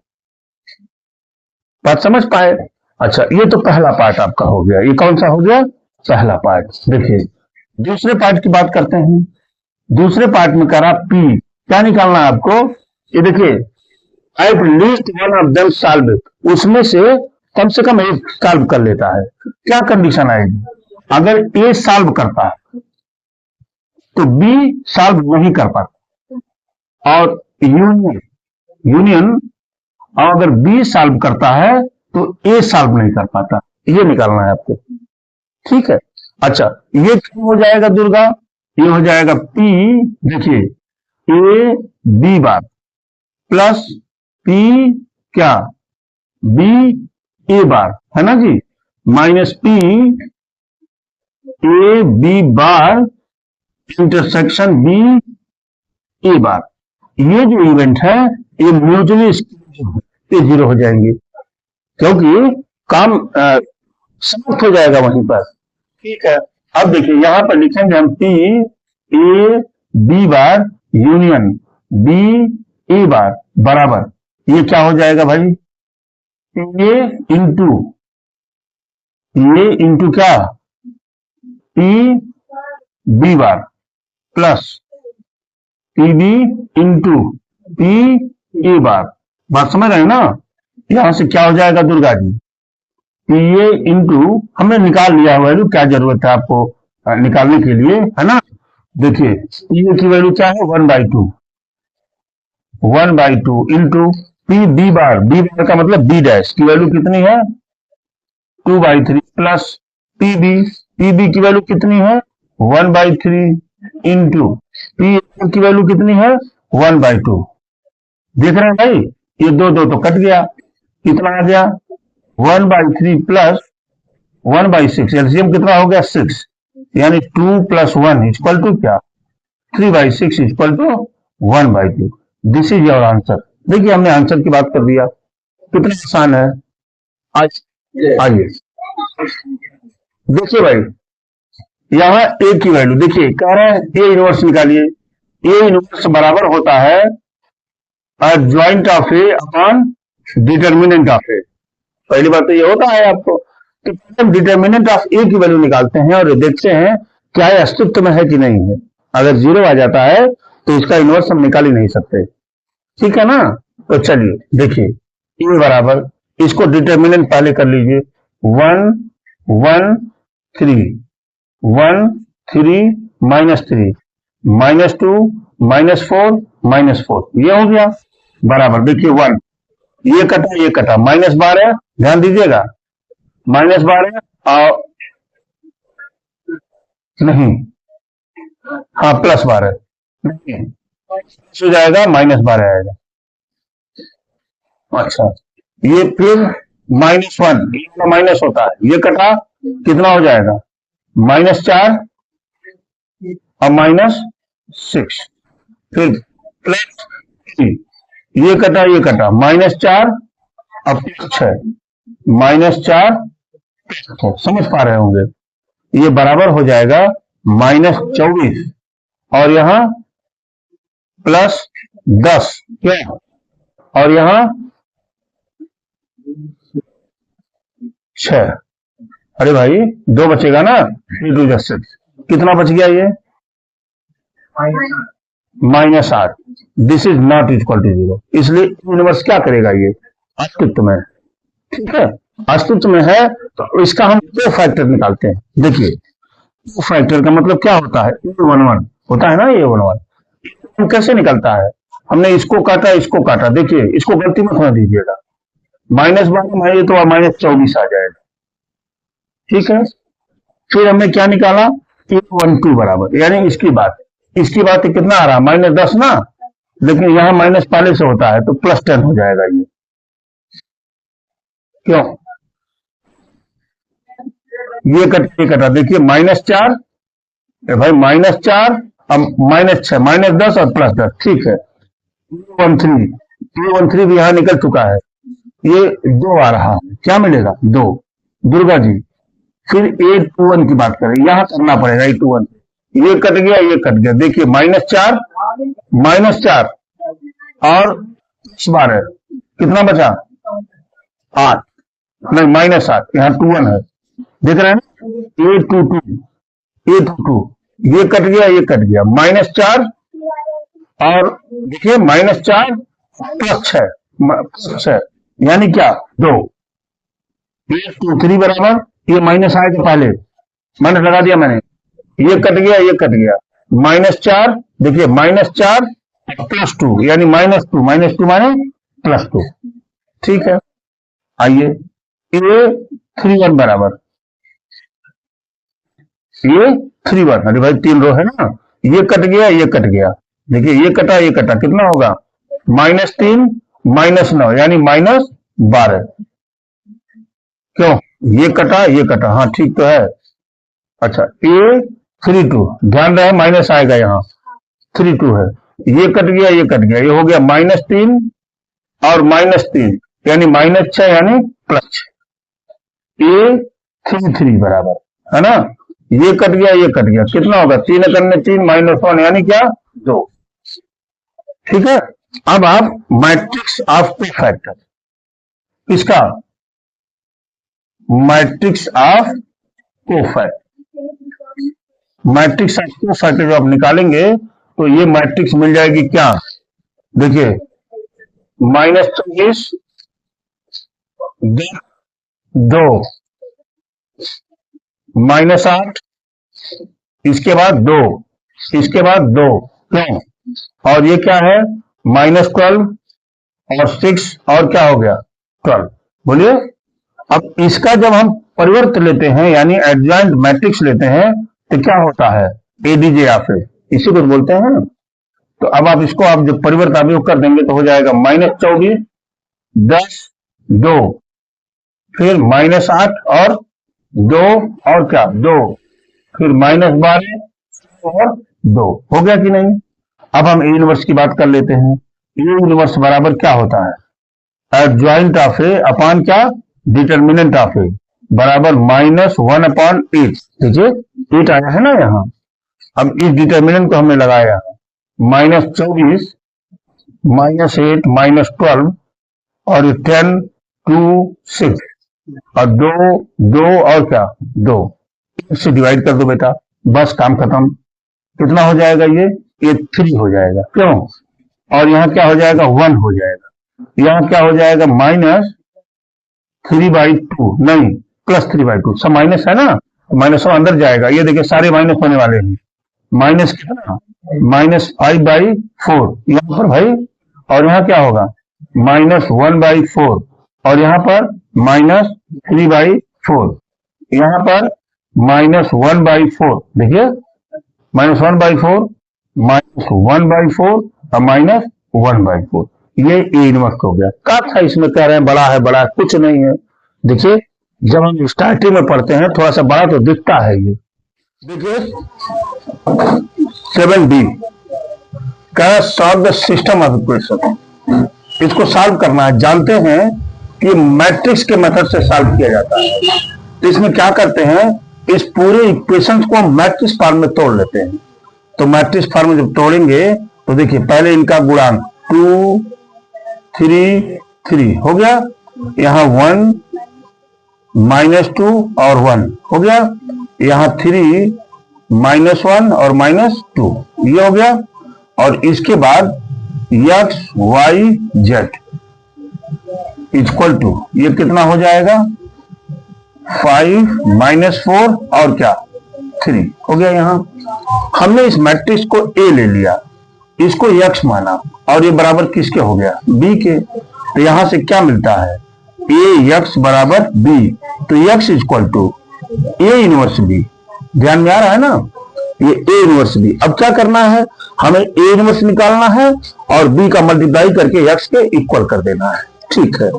बात समझ पाए? अच्छा, ये तो पहला पार्ट आपका हो गया। ये कौन सा हो गया, पहला पार्ट। देखिए दूसरे पार्ट की बात करते हैं। दूसरे पार्ट में करा पी, क्या निकालना है आपको, ये देखिए at least one of them solve it, उसमें से कम एक सॉल्व कर लेता है। क्या कंडीशन आएगी, अगर ए सॉल्व करता है तो बी सॉल्व नहीं कर पाता, और यूनियन और अगर बी सॉल्व करता है तो ए सॉल्व नहीं कर पाता। ये निकालना है आपको, ठीक है। अच्छा, ये क्यों हो जाएगा दुर्गा, ये हो जाएगा पी, देखिए A B bar plus P क्या, बी ए बार, है ना जी, minus P A B bar intersection B A bar. ये जो इवेंट है ये म्यूचुअली जीरो हो जाएंगे, क्योंकि काम समाप्त हो जाएगा वहीं पर, ठीक है। अब देखिए यहां पर लिखेंगे हम P A B bar union B A bar बराबर, ये क्या हो जाएगा भाई, ये इंटू क्या, P B bar plus P B into P A bar. बात समझ रहे हैं ना, यहां से क्या हो जाएगा दुर्गा जी, पी ए इंटू, हमने निकाल लिया वैल्यू, क्या जरूरत है आपको निकालने के लिए, है ना। देखिए पी ए की वैल्यू क्या है, 1/2 into P B bar, B bar का मतलब बी डैश की वैल्यू कितनी है, 2/3 प्लस पी बी की वैल्यू कितनी है, 1/3 इंटू पी की वैल्यू कितनी है, 1/2। देख रहे हैं भाई, ये दो तो कट गया, कितना आ गया, 1/3 प्लस 1/6, एलसीएम कितना हो गया 6, यानी 2 + 1 इक्वल टू क्या, 3/6 equal to 1/2। This is your answer. देखिए हमने आंसर की बात कर दिया, कितना आसान है। आज आइए देखिए भाई, यहां ए की वैल्यू देखिए, कह रहे हैं ए इनवर्स निकालिए। ए इनवर्स बराबर होता है joint of A upon determinant of A. पहली बात तो ये होता है आपको कि हम डिटर्मिनेंट ऑफ ए की वैल्यू निकालते हैं और देखते हैं क्या ये अस्तित्व में है कि नहीं है। अगर 0 आ जाता है तो इसका इनवर्स हम निकाल ही नहीं सकते, ठीक है ना। तो चलिए देखिए, ए बराबर, इसको डिटर्मिनेंट पहले कर लीजिए, 1 1 3 1 3 -3 -2 -4 -4, ये हो गया बराबर। देखिए 1, ये कटा -12, ध्यान दीजिएगा, -12 और नहीं, हाँ +12 नहीं हो जाएगा, -12 आएगा। अच्छा, ये फिर -1, ये माइनस होता है, ये कटा, कितना हो जाएगा, -4 और -6, फिर +3, ये कटा -4 अब +6, -4, समझ पा रहे होंगे, ये बराबर हो जाएगा -24, और यहां +10, क्या, और यहां 6। अरे भाई 2 बचेगा ना, 3 2 6, कितना बच गया, ये -8। This is not equal to 0, इसलिए यूनिवर्स क्या करेगा, ये अस्तित्व में, ठीक है, अस्तित्व में है। तो इसका हम 2 फैक्टर निकालते हैं। देखिए 2 फैक्टर का मतलब क्या होता है, A11 होता है ना, A11 कैसे निकलता है, हमने इसको काटा, देखिए इसको गलती मत होने दीजिएगा, -12 तो -24 आ जाएगा, ठीक है। फिर हमने क्या निकाला, A12 बराबर, यानी इसकी बात कितना आ रहा है, -10 ना, लेकिन यहां माइनस पहले से होता है तो +10 हो जाएगा, ये क्यों, ये कटा, देखिए -4, भाई -4 अब -6 -10 और +10, ठीक है। A13 भी यहां निकल चुका है, ये 2 आ रहा है, क्या मिलेगा 2। दुर्गा जी, फिर 821 की बात करें, यहां करना पड़ेगा 821, ये कट गया ये कट गया, देखिए -4 और 12 कितना बचा 8, नहीं -8, यहाँ 21 है, देख रहे हैं ना 822 ये कट गया ये कट गया, -4 और देखिए -4 +6 यानी क्या 2, 823 बराबर, ये माइनस आएगा पहले, माइनस लगा दिया मैंने, ये कट गया ये कट गया, -4 देखिए -4 +2 यानी -2 माने +2, ठीक है। आइए ये 31 बराबर, ये 31, अरे भाई 3 रो है ना, ये कट गया ये कट गया, देखिए ये कटा कितना होगा -3 -9 यानी -12, क्यों ये कटा, हाँ ठीक तो है। अच्छा A32, ध्यान रहे माइनस आएगा यहाँ, 32 है, ये कट गया ये हो गया -3 और -3 यानी -6 यानी +6, A33 बराबर है ना, ये कट गया कितना होगा 3 करने 3 -1 यानी क्या 2, ठीक है। अब आप मैट्रिक्स ऑफ कोफैक्टर, किसका matrix of cofactor, matrix of cofactor जो आप निकालेंगे तो ये मैट्रिक्स मिल जाएगी क्या, देखिए -24 2 -8 इसके बाद 2 इसके बाद 2, क्यों, और ये क्या है -12 और 6 और क्या हो गया 12, बोलिए। अब इसका जब हम परिवर्त लेते हैं यानी एडजॉइंट मैट्रिक्स लेते हैं तो क्या होता है एडीजे या फिर इसी को बोलते हैं। तो अब आप इसको आप जब परिवर्त अभियोग कर देंगे तो हो जाएगा -24 10 2 फिर -8 और 2 और क्या 2 फिर -12 और 2, हो गया कि नहीं। अब हम ए इनवर्स की बात कर लेते हैं, ए इनवर्स बराबर क्या होता है एडजॉइंट ऑफ ए अपॉन क्या डिटर्मिनेंट ऑफ ए बराबर -1/8, देखिए 8 आया है ना यहाँ। अब इस डिटर्मिनेंट को हमने लगाया -24 -8 -12 और 10 2 6 और 2 और क्या 2 से डिवाइड कर दो बेटा, बस काम खत्म। कितना हो जाएगा ये 3 हो जाएगा, क्यों, और यहाँ क्या हो जाएगा 1 हो जाएगा, यहाँ क्या हो जाएगा -3/2 नहीं +3/2, सब माइनस है ना, माइनस अंदर जाएगा, ये देखिए सारे माइनस होने वाले हैं, माइनस कितना -5/4 यहाँ पर भाई, और यहाँ क्या होगा -1/4 और यहाँ पर -3/4, यहाँ पर -1/4, देखिए -1/4 -1/4 और -1/4, ये ए इनवर्स हो गया। का था इसमें कह रहे हैं बड़ा है कुछ नहीं है, देखिए जब हम स्टार्टिंग में पढ़ते हैं थोड़ा सा बड़ा तो दिखता है ये, देखिए 7D का solve the system of equation, इसको सॉल्व करना है, जानते हैं कि मैट्रिक्स के मेथड से सॉल्व किया जाता है। तो इसमें क्या करते हैं इस पूरे इक्वेशंस को मैट्रिक्स फॉर्म में तोड़ लेते हैं। तो मैट्रिक्स फॉर्म में जब तोड़ेंगे तो देखिए पहले इनका गुणांक 2 3 3 हो गया, यहाँ 1 -2 और 1 हो गया, यहाँ 3 -1 और -2 ये हो गया, और इसके बाद x y z equal to ये कितना हो जाएगा 5 -4 और क्या 3 हो गया। यहाँ हमने इस मैट्रिक्स को A ले लिया, इसको x माना और ये बराबर किसके हो गया B के, तो यहां से क्या मिलता है AX बराबर B, तो x equal to A inverse B, ध्यान में आ रहा है ना, ये A इनवर्स B। अब क्या करना है हमें A इनवर्स निकालना है और B का मल्टीप्लाई करके x के इक्वल कर देना है, ठीक है।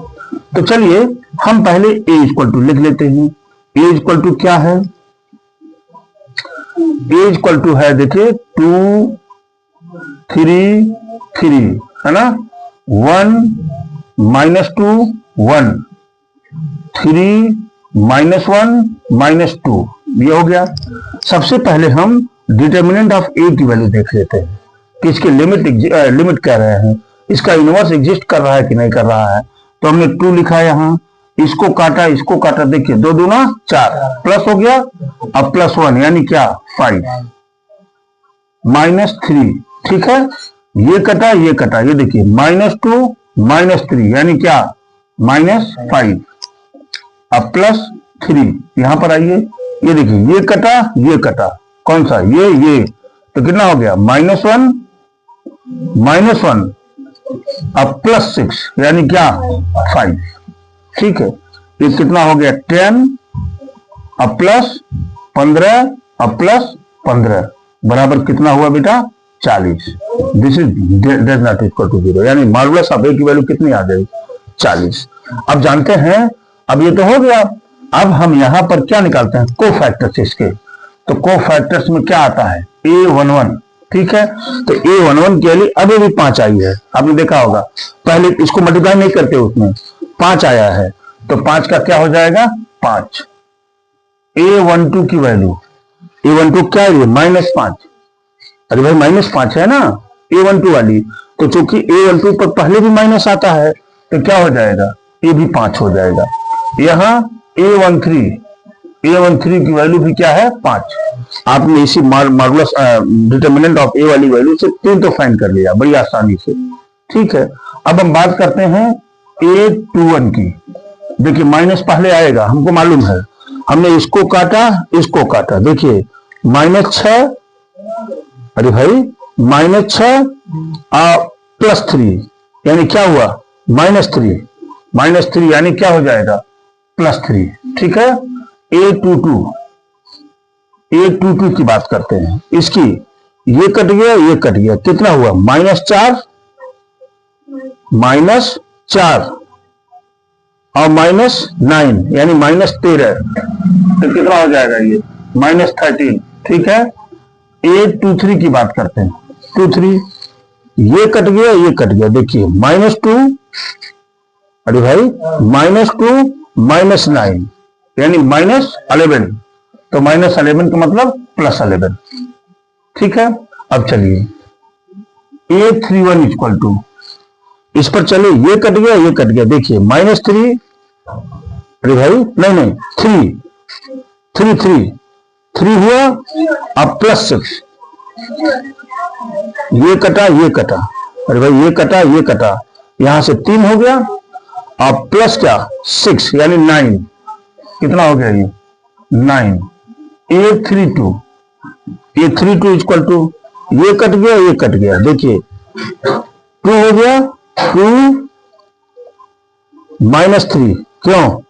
तो चलिए हम पहले A इक्वल टू लिख लेते हैं। A इक्वल टू क्या है, A इक्वल टू है देखिए 2 3 3 है ना, 1 -2 1, 3 -1 -2, ये हो गया। सबसे पहले हम डिटर्मिनेंट ऑफ ए की वैल्यू देख लेते हैं कि इसकी लिमिट कह रहे हैं, इसका इनवर्स एग्जिस्ट कर रहा है कि नहीं कर रहा है। तो हमने 2 लिखा है यहाँ, इसको काटा, देखिए 2 दूना 4, प्लस हो गया, अब +1 यानी क्या 5, -3, ठीक है, ये कटा, ये देखिए -2 -3 यानी क्या -5, अब +3 यहां पर आइए, ये देखिए ये कटा, कौन सा ये, तो कितना हो गया -1 अब +6 यानी क्या 5, ठीक है, ये कितना हो गया 10 अब +15 अब +15 बराबर कितना हुआ बेटा 40। This is does not equal to 0, यानी मॉडुलस ऑफ ए की वैल्यू कितनी आ गई 40। अब जानते हैं, अब ये तो हो गया, अब हम यहां पर क्या निकालते हैं कोफैक्टर्स इसके। तो कोफैक्टर्स में क्या आता है A11, ठीक है, तो A11 के लिए अभी भी 5 आई है, आपने देखा होगा, पहले इसको मल्टीप्लाई नहीं करते, उसमें 5 आया है, तो 5 का क्या हो जाएगा 5। A12 की वैल्यू, A12 क्या है -5, अरे भाई -5 है ना A12 वाली, तो चूंकि A12 पर पहले भी माइनस आता है तो क्या हो जाएगा ये भी 5 हो जाएगा। यहाँ A13 की वैल्यू भी क्या है 5। आपने इसी मॉडुलस डिटर्मिनेंट ऑफ ए वाली वैल्यू से 3 तो फाइंड कर लिया बड़ी आसानी से, ठीक है। अब हम बात करते हैं A21 की। देखिए माइनस पहले आएगा, हमको मालूम है, हमने इसको काटा, देखिए -6, अरे भाई -6 +3 यानी क्या हुआ -3 यानी क्या हो जाएगा +3, ठीक है। A22 की बात करते हैं, इसकी ये कट गया, कितना हुआ -4 और -9 यानी -13, तो कितना हो जाएगा ये -13, ठीक है। A23 की बात करते हैं, 23 ये कट गया, देखिए -2, अरे भाई -2 -9 यानी -11, तो -11 का मतलब +11, ठीक है। अब चलिए A31 इक्वल टू, इस पर चले, ये कट गया, देखिए -3, अरे भाई नहीं 3 हुआ, अब +6, ये कटा, अरे भाई ये कटा, यहां से 3 हो गया, अब प्लस क्या 6 यानी 9, कितना हो गया ये 9। A32 इक्वल टू, ये कट गया, देखिए 2 हो गया, 2 -3 क्यों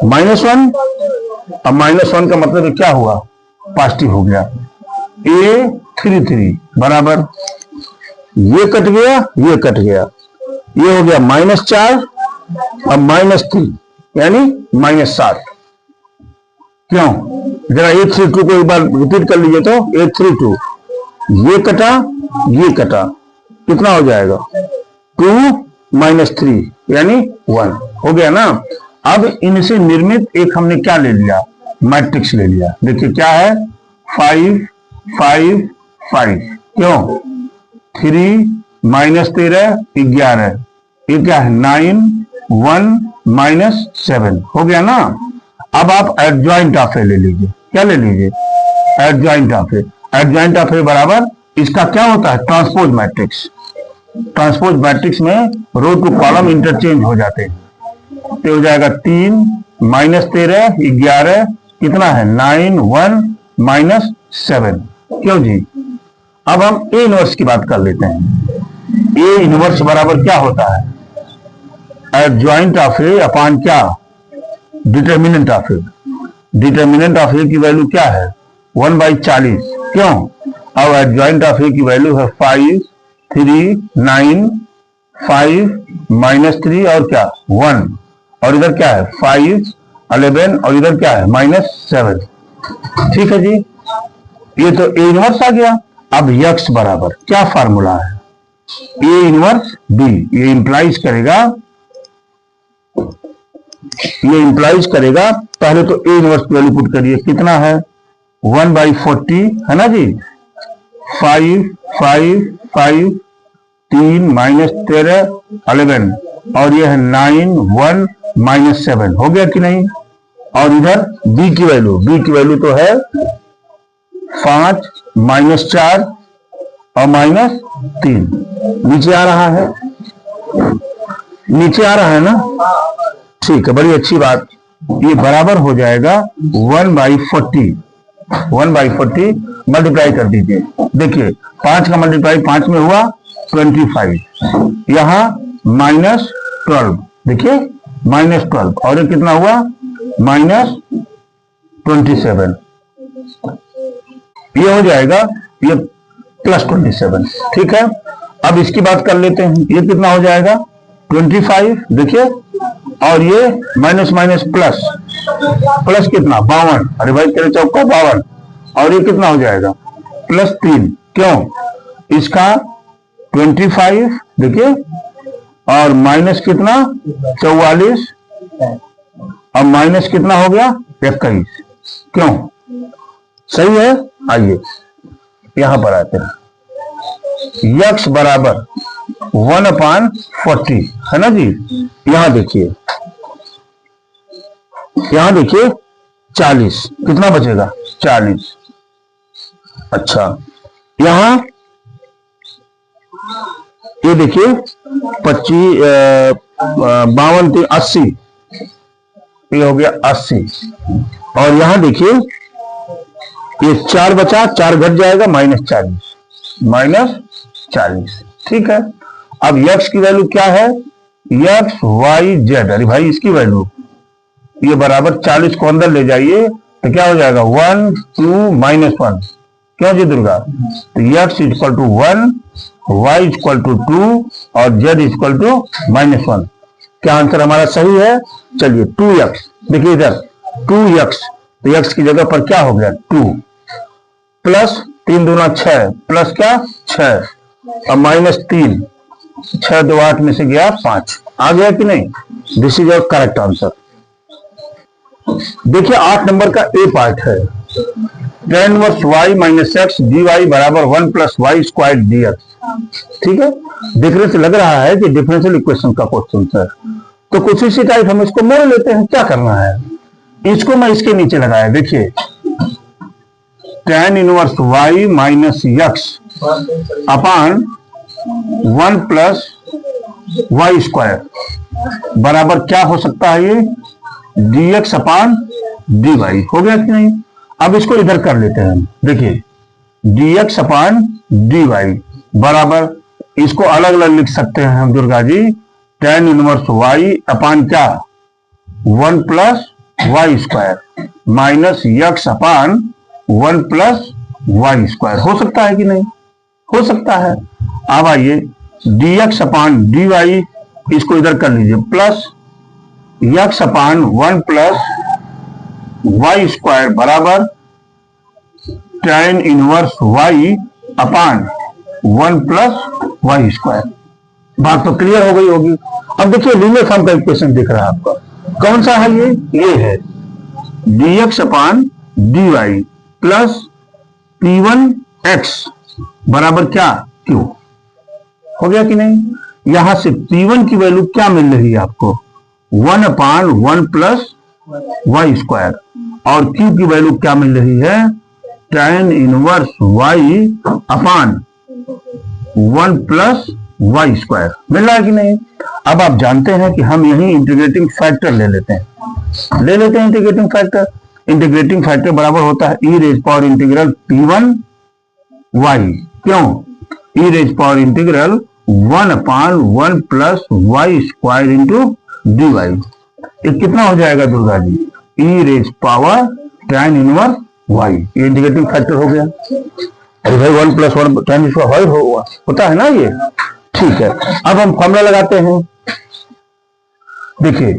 -1, अब -1 का मतलब क्या हुआ पॉजिटिव हो गया। A33 बराबर, ये कट गया, ये हो गया -4 अब -3 यानी -7, क्यों, जरा A32 को एक बार रिपीट कर लीजिए, तो A32 ये कटा, कितना हो जाएगा 2 -3 यानी 1 हो गया ना। अब इनसे निर्मित एक हमने क्या ले लिया मैट्रिक्स ले लिया, देखिए क्या है 5 5 5, क्यों 3 -13 11, ये क्या है 9 1 -7 हो गया ना। अब आप एडजॉइंट ऑफ ए ले लीजिए, क्या ले लीजिए एडजॉइंट ऑफ ए बराबर, इसका क्या होता है ट्रांसपोज मैट्रिक्स में रो टू कॉलम इंटरचेंज हो जाते हैं, तो हो जाएगा 3 -13 11, कितना है 9 1 -7, क्यों जी। अब हम ए इनवर्स की बात कर लेते हैं। ए इनवर्स बराबर क्या होता है एडजॉइंट ऑफ ए अपॉन क्या डिटर्मिनेंट ऑफ ए की वैल्यू क्या है 1/40, क्यों, अब एडजॉइंट ऑफ ए की वैल्यू है 5 3 9 5 -3 और क्या 1, और इधर क्या है 5 11 और इधर क्या है -7, ठीक है जी। ये तो ए इनवर्स आ गया। अब यक्स बराबर क्या फार्मूला है ए इनवर्स बी, ये इंप्लाइज करेगा ये इंप्लाइज करेगा, पहले तो ए इनवर्स की वैल्यू पुट करिए, कितना है 1/40 है ना जी, 5 5 5 3 -13 11 और ये है 9 1 -7 हो गया कि नहीं। और इधर b की वैल्यू तो है 5 -4 और -3 नीचे आ रहा है, नीचे आ रहा है ना, ठीक है, बड़ी अच्छी बात। ये बराबर हो जाएगा 1/40 मल्टीप्लाई कर दीजिए। देखिए 5 का मल्टीप्लाई 5 में हुआ 25, यहां -12, देखिए -12 और ये कितना हुआ -27, ये हो जाएगा ये +27, ठीक है। अब इसकी बात कर लेते हैं, ये कितना हो जाएगा 25, देखिए, और ये माइनस माइनस प्लस, प्लस कितना 52, अरे भाई तेरे चौका 52, और ये कितना हो जाएगा +3, क्यों, इसका 25 देखिए और माइनस कितना 44 और माइनस कितना हो गया 21, क्यों, सही है। आइए यहां पर आते हैं, x बराबर 1/40 है ना जी। यहां देखिए 40, कितना बचेगा 40, अच्छा यहां ये देखिए 25 52 80, ये हो गया 80, और यहां देखिए ये 4 बचा, 4 घट जाएगा -40, ठीक है। अब x की वैल्यू क्या है, x y z, अरे भाई इसकी वैल्यू ये बराबर 40 को अंदर ले जाइए तो क्या हो जाएगा 1 2 -1, क्यों जी दुर्गा, तो x = 1, y = 2 और z = -1। क्या आंसर हमारा सही है। चलिए 2x, देखिए इधर 2x, तो x की जगह पर क्या हो गया 2 प्लस 3 दूना 6 प्लस क्या 6 और -3, 6 2 8 में से गया 5, आ गया कि नहीं, this is your correct answer. देखिए 8 नंबर का ए पार्ट है, tan inverse y - x dy बराबर 1 + y² dx, ठीक है। देखने से लग रहा है कि डिफरेंशियल इक्वेशन का क्वेश्चन है, तो कुछ इसी टाइप हम इसको मोड़ लेते हैं। क्या करना है, इसको मैं इसके नीचे लगाया, देखिए tan इनवर्स y - x अपान 1 + y² बराबर क्या हो सकता है, ये dx अपान dy, हो गया कि नहीं। अब इसको इधर कर लेते हैं, देखिए dx अपान dy बराबर, इसको अलग अलग लिख सकते हैं हम Durga ji, tan inverse y अपान क्या 1 + y² माइनस x अपान 1 + y², हो सकता है कि नहीं, हो सकता है। अब आइए dx अपान dy, इसको इधर कर लीजिए, प्लस x अपान 1 + y² बराबर tan inverse y upon 1 + y²। बात तो क्लियर हो गई होगी। अब देखिए लीनियर फॉर्म का इक्वेशन दिख रहा है आपका, कौन सा है, ये है dx अपान dy प्लस p1x बराबर क्या q, हो गया कि नहीं। यहां से p1 की वैल्यू क्या मिल रही है आपको 1/1 + y² और q की वैल्यू क्या मिल रही है tan inverse y upon 1 + y² मिल रहा है कि नहीं। अब आप जानते हैं कि हम यही इंटीग्रेटिंग फैक्टर ले लेते हैं इंटीग्रेटिंग फैक्टर। इंटीग्रेटिंग फैक्टर बराबर होता है e rays power integral p1 y, क्यों, e rays power integral 1/1 + y² into dy। ये कितना हो जाएगा दुर्गा जी, e rays power tan inverse y, ये इंटीग्रेटिंग फैक्टर हो गया। अरे भाई 1 + 1 tan इनवर्स y होता है ना ये, ठीक है। अब हम फॉर्मूला लगाते हैं, देखिए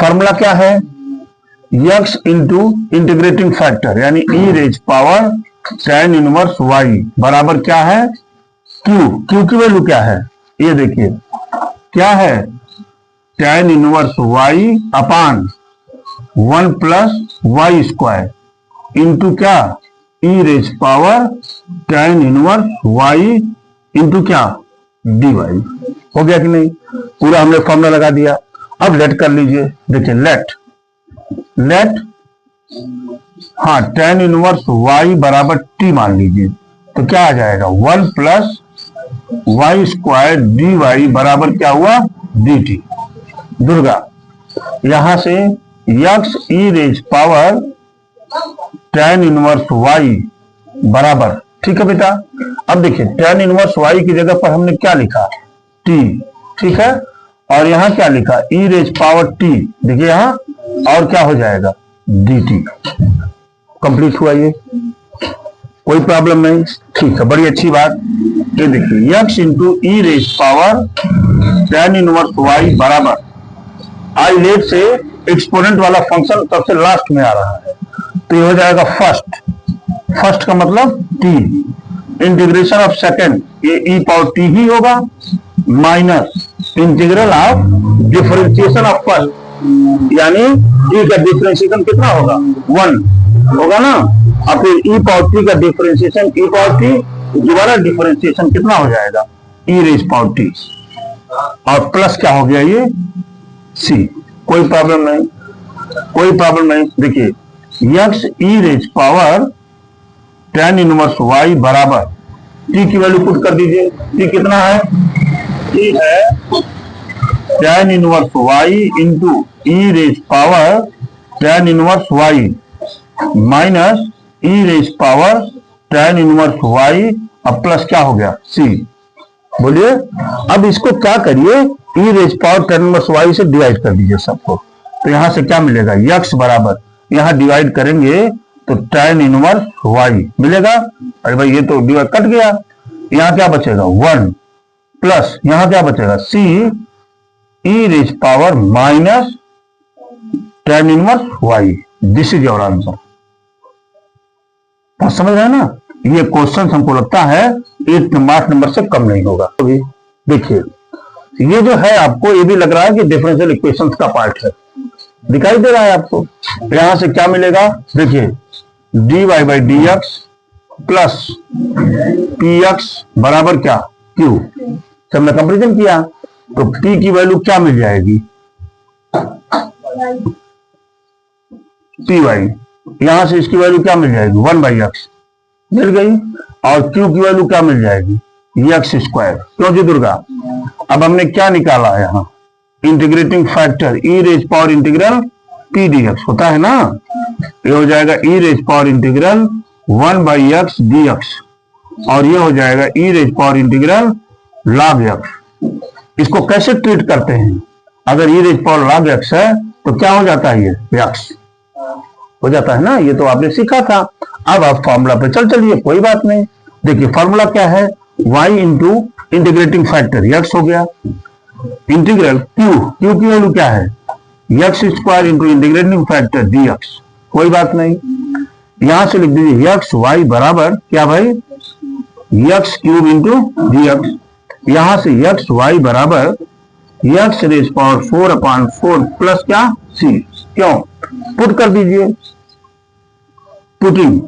फॉर्मूला क्या है, x इंटू इंटीग्रेटिंग फैक्टर यानी e rays power tan inverse y बराबर क्या है q की वैल्यू क्या है, ये देखिए क्या है tan inverse y upon 1 plus Y square into क्या e raise power tan inverse y into क्या dy। हो गया कि नहीं? पूरा हमने फॉर्मूला लगा दिया। अब लेट कर लीजिए। देखिए लेट हाँ tan इनवर्स y बराबर t मान लीजिए, तो क्या आ जाएगा 1 plus Y square D Y बराबर क्या हुआ dt। दुर्गा यहां से यक्स e raise power tan inverse y बराबर, ठीक है बेटा। अब देखिए tan इनवर्स y की जगह पर हमने क्या लिखा t, ठीक है, और यहां क्या लिखा e रेज पावर t, देखिए यहां, और क्या हो जाएगा dt। कंप्लीट हुआ ये, कोई प्रॉब्लम नहीं, ठीक है, बड़ी अच्छी बात। ये देखिए यक्स into e raise power tan inverse y बराबर, आई लेट से एक्सपोनेंट वाला फंक्शन सबसे लास्ट में आ रहा है, तो ये हो जाएगा फर्स्ट का मतलब t इंटीग्रेशन ऑफ सेकेंड, ये ई पावर t ही होगा, minus integral of differentiation of first, यानी t का डिफरेंशिएशन कितना होगा 1 होगा ना, और फिर e पावर t का डिफरेंशिएशन e पावर t दोबारा डिफरेंशिएशन कितना हो जाएगा e रेज पावर t, और प्लस क्या हो गया ये c। कोई प्रॉब्लम नहीं। देखिए यक्स e raise power tan inverse y बराबर t की वैल्यू पुट कर दीजिए, t कितना है, t है tan inverse y into e raise power tan inverse y minus e raise power tan inverse y, अब प्लस क्या हो गया c। बोलिए अब इसको क्या करिए, e raise power tan inverse y से डिवाइड कर दीजिए सबको, तो यहां से क्या मिलेगा यक्स बराबर, यहां डिवाइड करेंगे तो tan इनवर्स y मिलेगा। अरे भाई ये तो डिवाइड कट गया, यहां क्या बचेगा 1 प्लस यहां क्या बचेगा c e raise power minus tan inverse y। This is your answer. बात समझ रहे हैं ना? ये क्वेश्चन हमको लगता है 8 नंबर से कम नहीं होगा। देखिए ये जो है आपको ये भी लग रहा है कि डिफरेंशियल इक्वेशंस का पार्ट है, दिखाई दे रहा है आपको। यहां से क्या मिलेगा, देखिए dy by d x plus P x बराबर क्या q। जब मैं कंपेरिजन किया तो t की वैल्यू क्या मिल जाएगी पी वाई, यहां से इसकी वैल्यू क्या मिल जाएगी 1 बाई एक्स मिल गई, और q की वैल्यू क्या मिल जाएगी एक्स स्क्वायर। क्यों जी दुर्गा? अब हमने क्या निकाला है यहाँ integrating factor e raise power integral p dx होता है ना, ये हो जाएगा e raise power integral 1 by x D x, और ये हो जाएगा e raise power integral log x। इसको कैसे ट्रीट करते हैं, अगर e raise power log x है तो क्या हो जाता है ये x हो जाता है ना, ये तो आपने सीखा था। अब आप फॉर्मूला पे चलिए, कोई बात नहीं। देखिए फॉर्मूला क्या है, y into integrating factor x हो गया, इंटीग्रल q की वैल्यू क्या है x square into integrating factor dx। कोई बात नहीं, यहां से लिख दीजिए एक्स वाई बराबर क्या भाई एक्स क्यूब इंटू dx, यहां से एक्स वाई बराबर x raise power 4 upon 4 plus क्या c। क्यों? पुट कर दीजिए, putting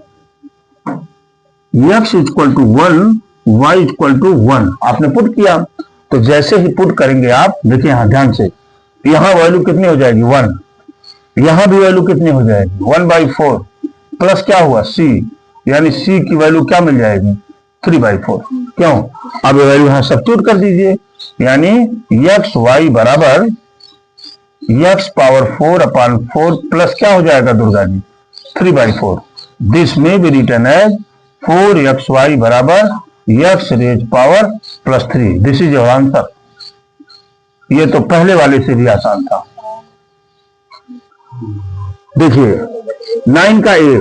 x equal to 1 y equal to 1 आपने पुट किया, तो जैसे ही पुट करेंगे आप देखिए यहां ध्यान से, यहां वैल्यू कितनी हो जाएगी 1, यहां भी वैल्यू कितनी हो जाएगी 1 बाई 4 प्लस क्या हुआ c, यानी c की वैल्यू क्या मिल जाएगी 3 बाई 4। क्यों? अब ये वैल्यू यहां सब्स्टिट्यूट कर दीजिए, यानी एक्स वाई बराबर एक्स पावर 4 अपान 4 प्लस क्या हो जाएगा Durga ji 3 by 4। This may be written as 4xy बराबर x raise power plus 3। This is your answer. ये तो पहले वाले से भी आसान था। देखिए 9 का ए,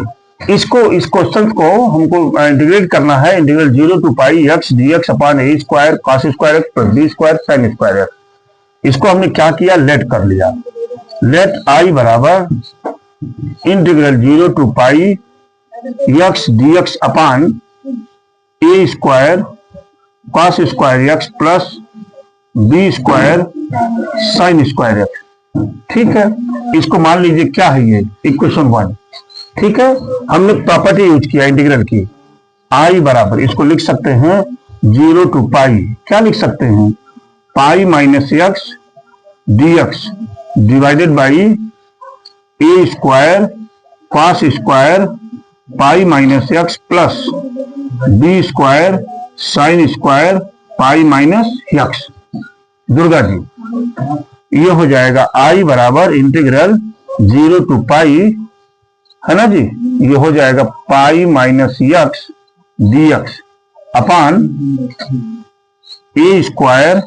इसको इस क्वेश्चन को हमको इंटीग्रेट करना है, integral 0 to pi x D x upon A square cos square x plus B square sine square x. इसको हमने क्या किया, लेट कर लिया। लेट आई बराबर integral 0 to pi x D x upon A square cos square x plus B square sine square x. ठीक है, इसको मान लीजिए क्या है, ये इक्वेशन 1। ठीक है, हमने प्रॉपर्टी यूज किया इंटीग्रल की। आई बराबर, इसको लिख सकते हैं 0 टू पाई, क्या लिख सकते हैं, pi minus X D X divided by A square cos square pi minus X plus B square sine square pi minus X. Durga ji, ये हो जाएगा आई बराबर इंटीग्रल 0 टू पाई, है ना जी, ये हो जाएगा pi minus X D x upon ए square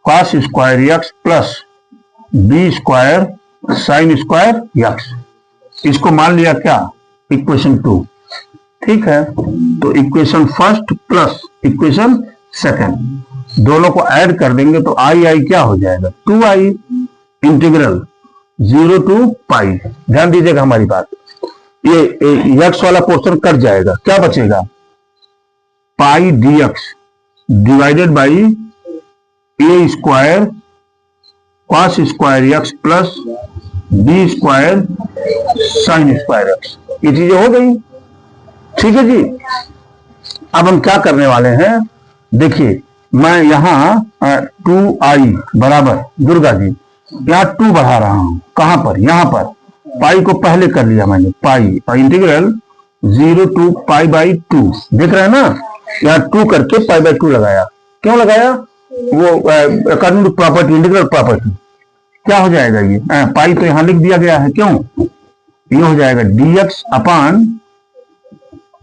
cos square x plus B square sine square x. इसको मान लिया क्या, इक्वेशन 2। ठीक है, तो equation first plus equation second दोनों को ऐड कर देंगे तो आई आई क्या हो जाएगा, 2i इंटीग्रल 0 टू पाई। ध्यान दीजिएगा हमारी बात, ये एक्स वाला पोर्शन कट जाएगा, क्या बचेगा, pi D X divided by A square cos square x plus B square sine square x. ये चीजें हो गई। ठीक है जी, अब हम क्या करने वाले हैं, देखिए मैं यहां 2i बराबर, दुर्गा जी यहां 2 बढ़ा रहा हूं, कहां पर, यहां पर पाई को पहले कर लिया मैंने, पाई और इंटीग्रल 0 टू पाई बाई 2, देख रहे हैं ना, यहां 2 करके पाई बाई 2 लगाया। क्यों लगाया, वो according to property, integral property. क्या हो जाएगा ये, पाई तो यहां लिख दिया गया है, क्यों, ये हो जाएगा dx अपान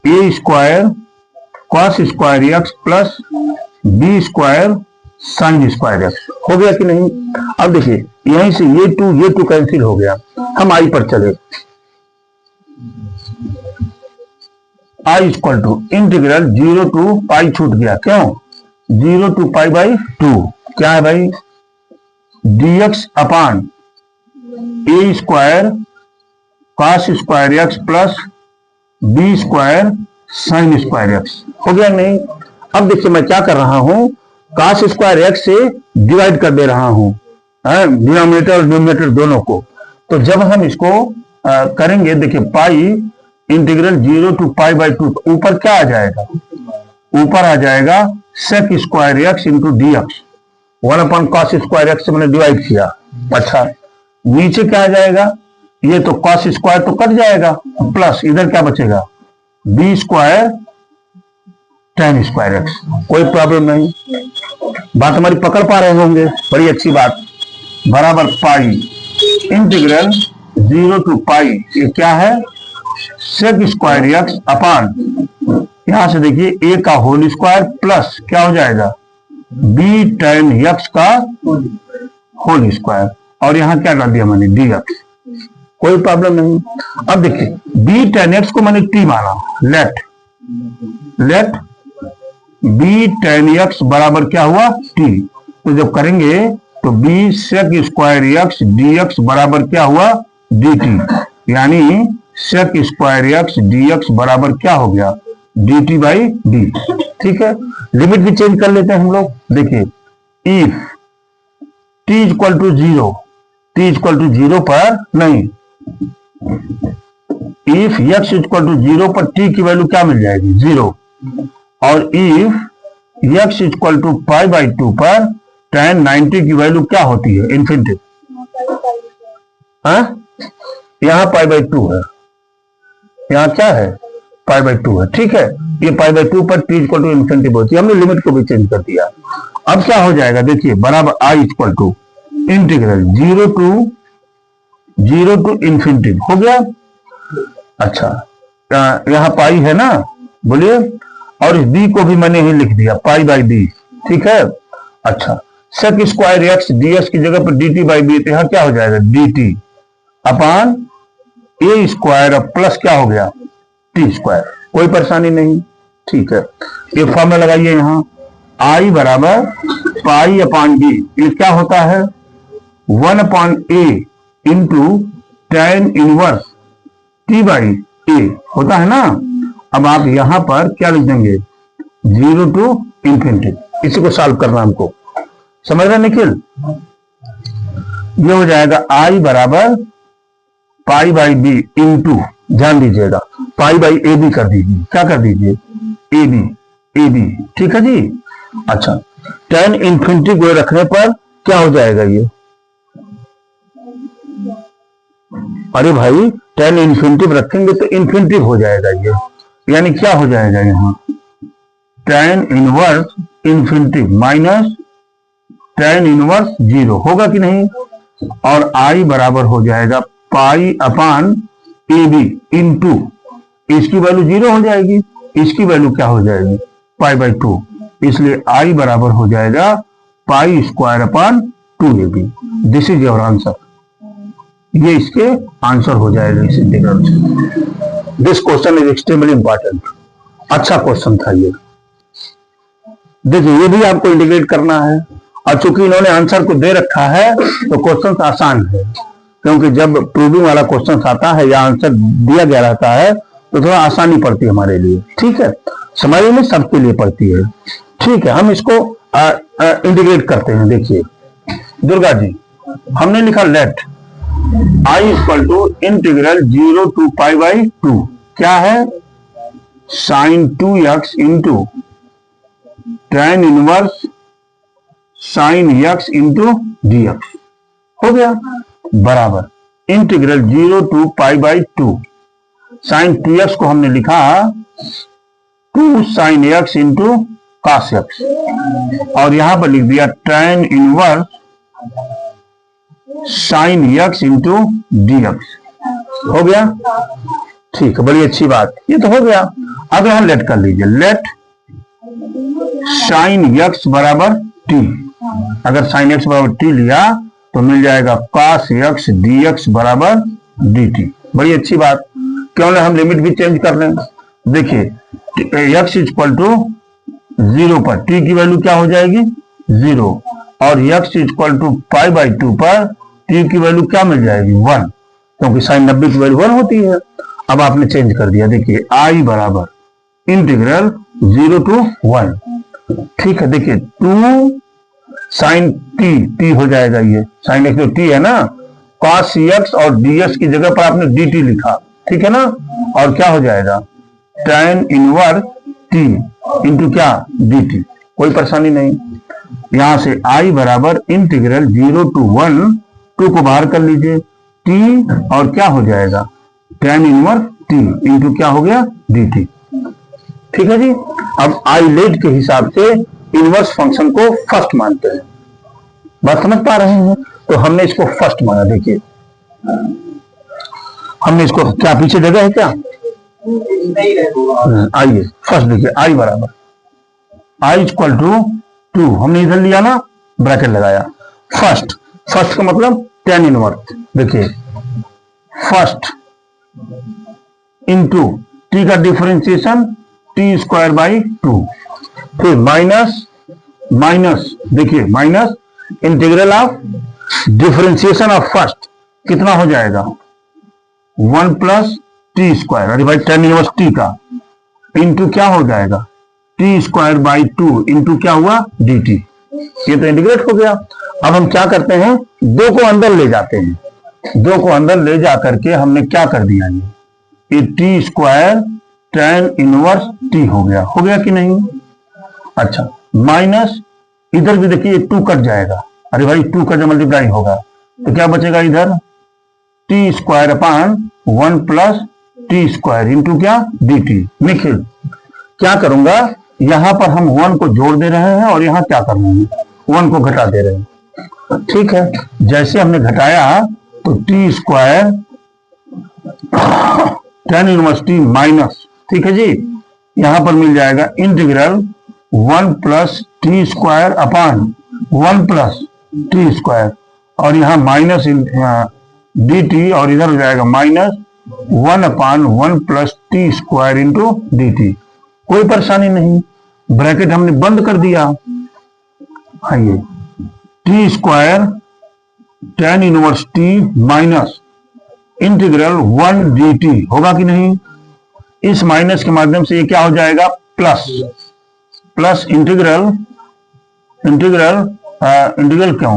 ए square cos square x plus B square sine square x. हो गया कि नहीं। अब देखिए यहीं से ये 2 कैंसिल हो गया, हम आई पर चले, आई इक्वल टू इंटीग्रल 0 टू पाई छूट गया, क्यों, 0 टू पाई बाई 2, क्या है भाई, dx अपान ए square cos square x plus B square sine square x. हो गया नहीं। अब देखिए मैं क्या कर रहा हूं, कॉस स्क्वायर एक्स से डिवाइड कर दे रहा हूं, डिनोमिनेटर और न्यूमरेटर दोनों को। तो जब हम इसको करेंगे, देखिए pi integral 0 to pi by 2, तो ऊपर क्या आ जाएगा, ऊपर आ जाएगा sec square x into d x, 1 upon cos square x से मैंने डिवाइड किया। अच्छा, नीचे क्या आ जाएगा, ये तो कॉस स्क्वायर तो कट जाएगा, प्लस इधर क्या बचेगा, b square tan square x. कोई प्रॉब्लम नहीं, बात हमारी पकड़ पा रहे होंगे, बड़ी अच्छी बात। बराबर पाई इंटीग्रल 0 टू पाई, ये क्या है, सेक स्क्वायर एक्स अपान, यहां से देखिए a का होल स्क्वायर प्लस क्या हो जाएगा, b tan x का होल स्क्वायर, और यहां क्या कर दिया मैंने, dx। कोई प्रॉब्लम नहीं। अब देखिए b tan x को मैंने t माना, लेट b tan x बराबर क्या हुआ, t। तो जब करेंगे तो b sec square x dx बराबर क्या हुआ, dt, यानी sec स्क्वायर x dx बराबर क्या हो गया, dt बाई d। ठीक है, लिमिट भी चेंज कर लेते हैं हम लोग। देखिए if t equal to 0, t equal to 0 पर नहीं, इफ x इक्वल टू 0 पर t की वैल्यू क्या मिल जाएगी, 0। और if x equal to pi by 2 पर tan 90 की वैल्यू क्या होती है, इन्फिनिटी। यहां पाई बाई 2 है, यहां क्या है, पाई बाई 2 है। ठीक है, ये पाई बाई 2 पर t इक्वल टू इन्फिनिटी होती है, हमने लिमिट को भी चेंज कर दिया। अब क्या हो जाएगा, देखिए बराबर I equal to integral 0 to infinity हो गया। अच्छा, यहां पाई है ना, बोलिए, और इस b को भी मैंने ही लिख दिया, पाई बाई d। ठीक है, अच्छा, सेक स्क्वायर एक्स ds की जगह पर dt बाई b, तो यहां क्या हो जाएगा, dt अपान ए स्क्वायर प्लस क्या हो गया, टी स्क्वायर। कोई परेशानी नहीं। ठीक है, ये फॉर्मूला लगाइए यहां, आई बराबर पाई अपान बी, ये क्या होता है, 1 upon A into tan inverse T by A होता है ना। अब आप यहां पर क्या लिख देंगे, 0 टू इंफिनिटी, इसी को सॉल्व करना हमको। समझ रहे निखिल? ये हो जाएगा आई बराबर पाई बाई बी इंटू, ध्यान दीजिएगा, पाई बाई ए बी कर दीजिए, क्या कर दीजिए, ए बी, ठीक है जी। अच्छा, टेन इन्फिनिटी को रखने पर क्या हो जाएगा ये, अरे भाई टेन इन्फिनिटिव रखेंगे तो इन्फिनिटिव हो जाएगा ये, यानी क्या हो जाएगा यहाँ, tan inverse infinitive minus tan inverse 0 होगा कि नहीं, और आई बराबर हो जाएगा पाई अपान ए बी इंटू, इसकी वैल्यू 0 हो जाएगी, इसकी वैल्यू क्या हो जाएगी, पाई बाई 2, इसलिए आई बराबर हो जाएगा pi square upon 2ab। This is your answer, ये इसके आंसर हो जाएगा इस इंटीग्रल से। This question is extremely important, अच्छा क्वेश्चन था ये। देखिए ये भी आपको इंटीग्रेट करना है, और चूंकि इन्होंने आंसर को दे रखा है तो क्वेश्चन आसान है, क्योंकि जब प्रूविंग वाला क्वेश्चन आता है या आंसर दिया गया रहता है तो थोड़ा आसानी पड़ती है हमारे लिए, ठीक है, समझने में सबके लिए पड़ती है, ठीक है। हम इसको इंटीग्रेट करते हैं। देखिए दुर्गा जी, हमने लिखा let I equal to integral 0 to pi by 2, क्या है, sine 2x into tan inverse sine x into dx हो गया, बराबर integral 0 to pi by 2, sine 2x को हमने लिखा 2 sine x into cos x, और यहां पर लिख दिया tan inverse sine x into dx हो गया, ठीक है, बड़ी अच्छी बात, ये तो हो गया। अब यहां लेट कर लीजिए, लेट साइन x बराबर t, अगर साइन x बराबर t लिया तो मिल जाएगा cos x dx बराबर dt, बड़ी अच्छी बात। क्यों ना हम लिमिट भी चेंज कर लें। देखिए x इक्वल टू 0 पर t की वैल्यू क्या हो जाएगी 0, और x equal to pi by 2 पर t की वैल्यू क्या मिल जाएगी 1, क्योंकि साइन 90 की वैल्यू 1 होती है। अब आपने चेंज कर दिया, देखिए i बराबर इंटीग्रल 0 टू 1, ठीक है। देखिए 2 साइन t हो जाएगा, ये साइन x जो t है ना, cos x और ds की जगह पर आपने dt लिखा, ठीक है ना, और क्या हो जाएगा tan इनवर्स t इंटू क्या dt, कोई परेशानी नहीं। यहां से i बराबर इंटीग्रल 0 टू 1, 2 को बाहर कर लीजिए, t और क्या हो जाएगा tan इनवर्स t इंटू क्या हो गया dt, ठीक है जी। अब आई लेट के हिसाब से इनवर्स फंक्शन को फर्स्ट मानते हैं, बात समझ पा रहे हैं, तो हमने इसको फर्स्ट माना। देखिए हमने इसको, क्या पीछे जगह है क्या, आइए फर्स्ट देखिए, आई बराबर आई इक्वल टू 2, हमने इधर लिया ना, ब्रैकेट लगाया, फर्स्ट, फर्स्ट का मतलब टेन इनवर्स, देखिए फर्स्ट इंटू टी का डिफरेंशिएशन टी स्क्वायर बाई 2, फिर माइनस माइनस, देखिए minus integral of differentiation of first कितना हो जाएगा 1 प्लस टी स्क्वायर, अरे भाई टेन इनवर्स टी का, इंटू क्या हो जाएगा टी स्क्वायर बाई 2 इंटू क्या हुआ डी टी, ये तो इंटीग्रेट हो गया। अब हम क्या करते हैं, 2 को अंदर ले जाते हैं, 2 को अंदर ले जा करके हमने क्या कर दिया, ये T square tan inverse T हो गया कि नहीं। अच्छा माइनस इधर भी देखिए 2 कट जाएगा, अरे भाई 2 का जब मल्टीप्लाई होगा तो क्या बचेगा इधर T square upon 1 plus T square into क्या डी टी। निखिल क्या करूंगा, यहां पर हम 1 को जोड़ दे रहे हैं और यहां क्या कर रहे हैं 1 को घटा दे रहे हैं, ठीक है। जैसे हमने घटाया तो T square tan inverse T minus, ठीक है जी, यहां पर मिल जाएगा integral 1 plus T square upon 1 plus T square, और यहां माइनस डी टी, और इधर हो जाएगा माइनस 1 अपान 1 plus T square into D T, कोई परेशानी नहीं, ब्रैकेट हमने बंद कर दिया। आइए T square tan inverse T minus integral 1 D T होगा कि नहीं, इस माइनस के माध्यम से ये क्या हो जाएगा प्लस, प्लस इंटीग्रल इंटीग्रल क्यों,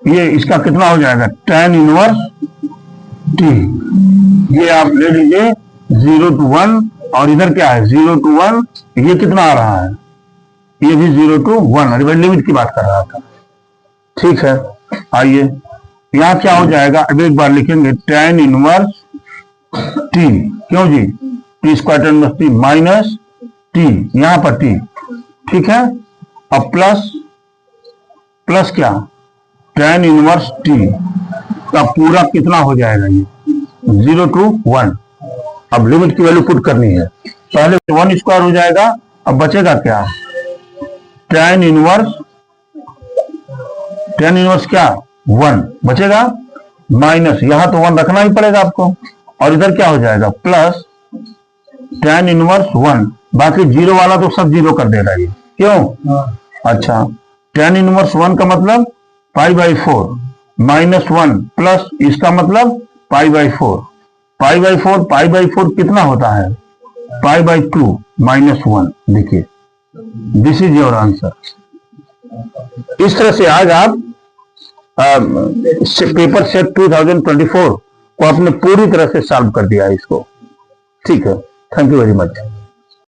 ये इसका कितना हो जाएगा tan इनवर्स t, ये आप ले लीजिए 0 to 1 और इधर क्या है 0 to 1, ये कितना आ रहा है, ये भी 0 to 1, अरे लिमिट की बात कर रहा था। ठीक है, आइए यहाँ क्या हो जाएगा, अब एक बार लिखेंगे tan इनवर्स t, क्यों जी, t square tan inverse t minus t, यहाँ पर t, ठीक है, अब प्लस क्या tan इनवर्स t का पूरा कितना हो जाएगा, ये 0 to 1, अब लिमिट की वैल्यू पुट करनी है, पहले 1 स्क्वायर हो जाएगा, अब बचेगा क्या tan इनवर्स क्या 1 बचेगा, माइनस यहां तो 1 रखना ही पड़ेगा आपको, और इधर क्या हो जाएगा प्लस tan इनवर्स 1, बाकी 0 वाला तो सब 0 कर देगा ये, क्यों, अच्छा tan इनवर्स 1 का मतलब π/4 माइनस 1 प्लस इसका मतलब π/4, π/4 कितना होता है π/2 माइनस 1, देखिए दिस इज योर आंसर। इस तरह से आज आप पेपर सेट 2024 को आपने पूरी तरह से सॉल्व कर दिया है इसको। ठीक है, थैंक यू वेरी मच।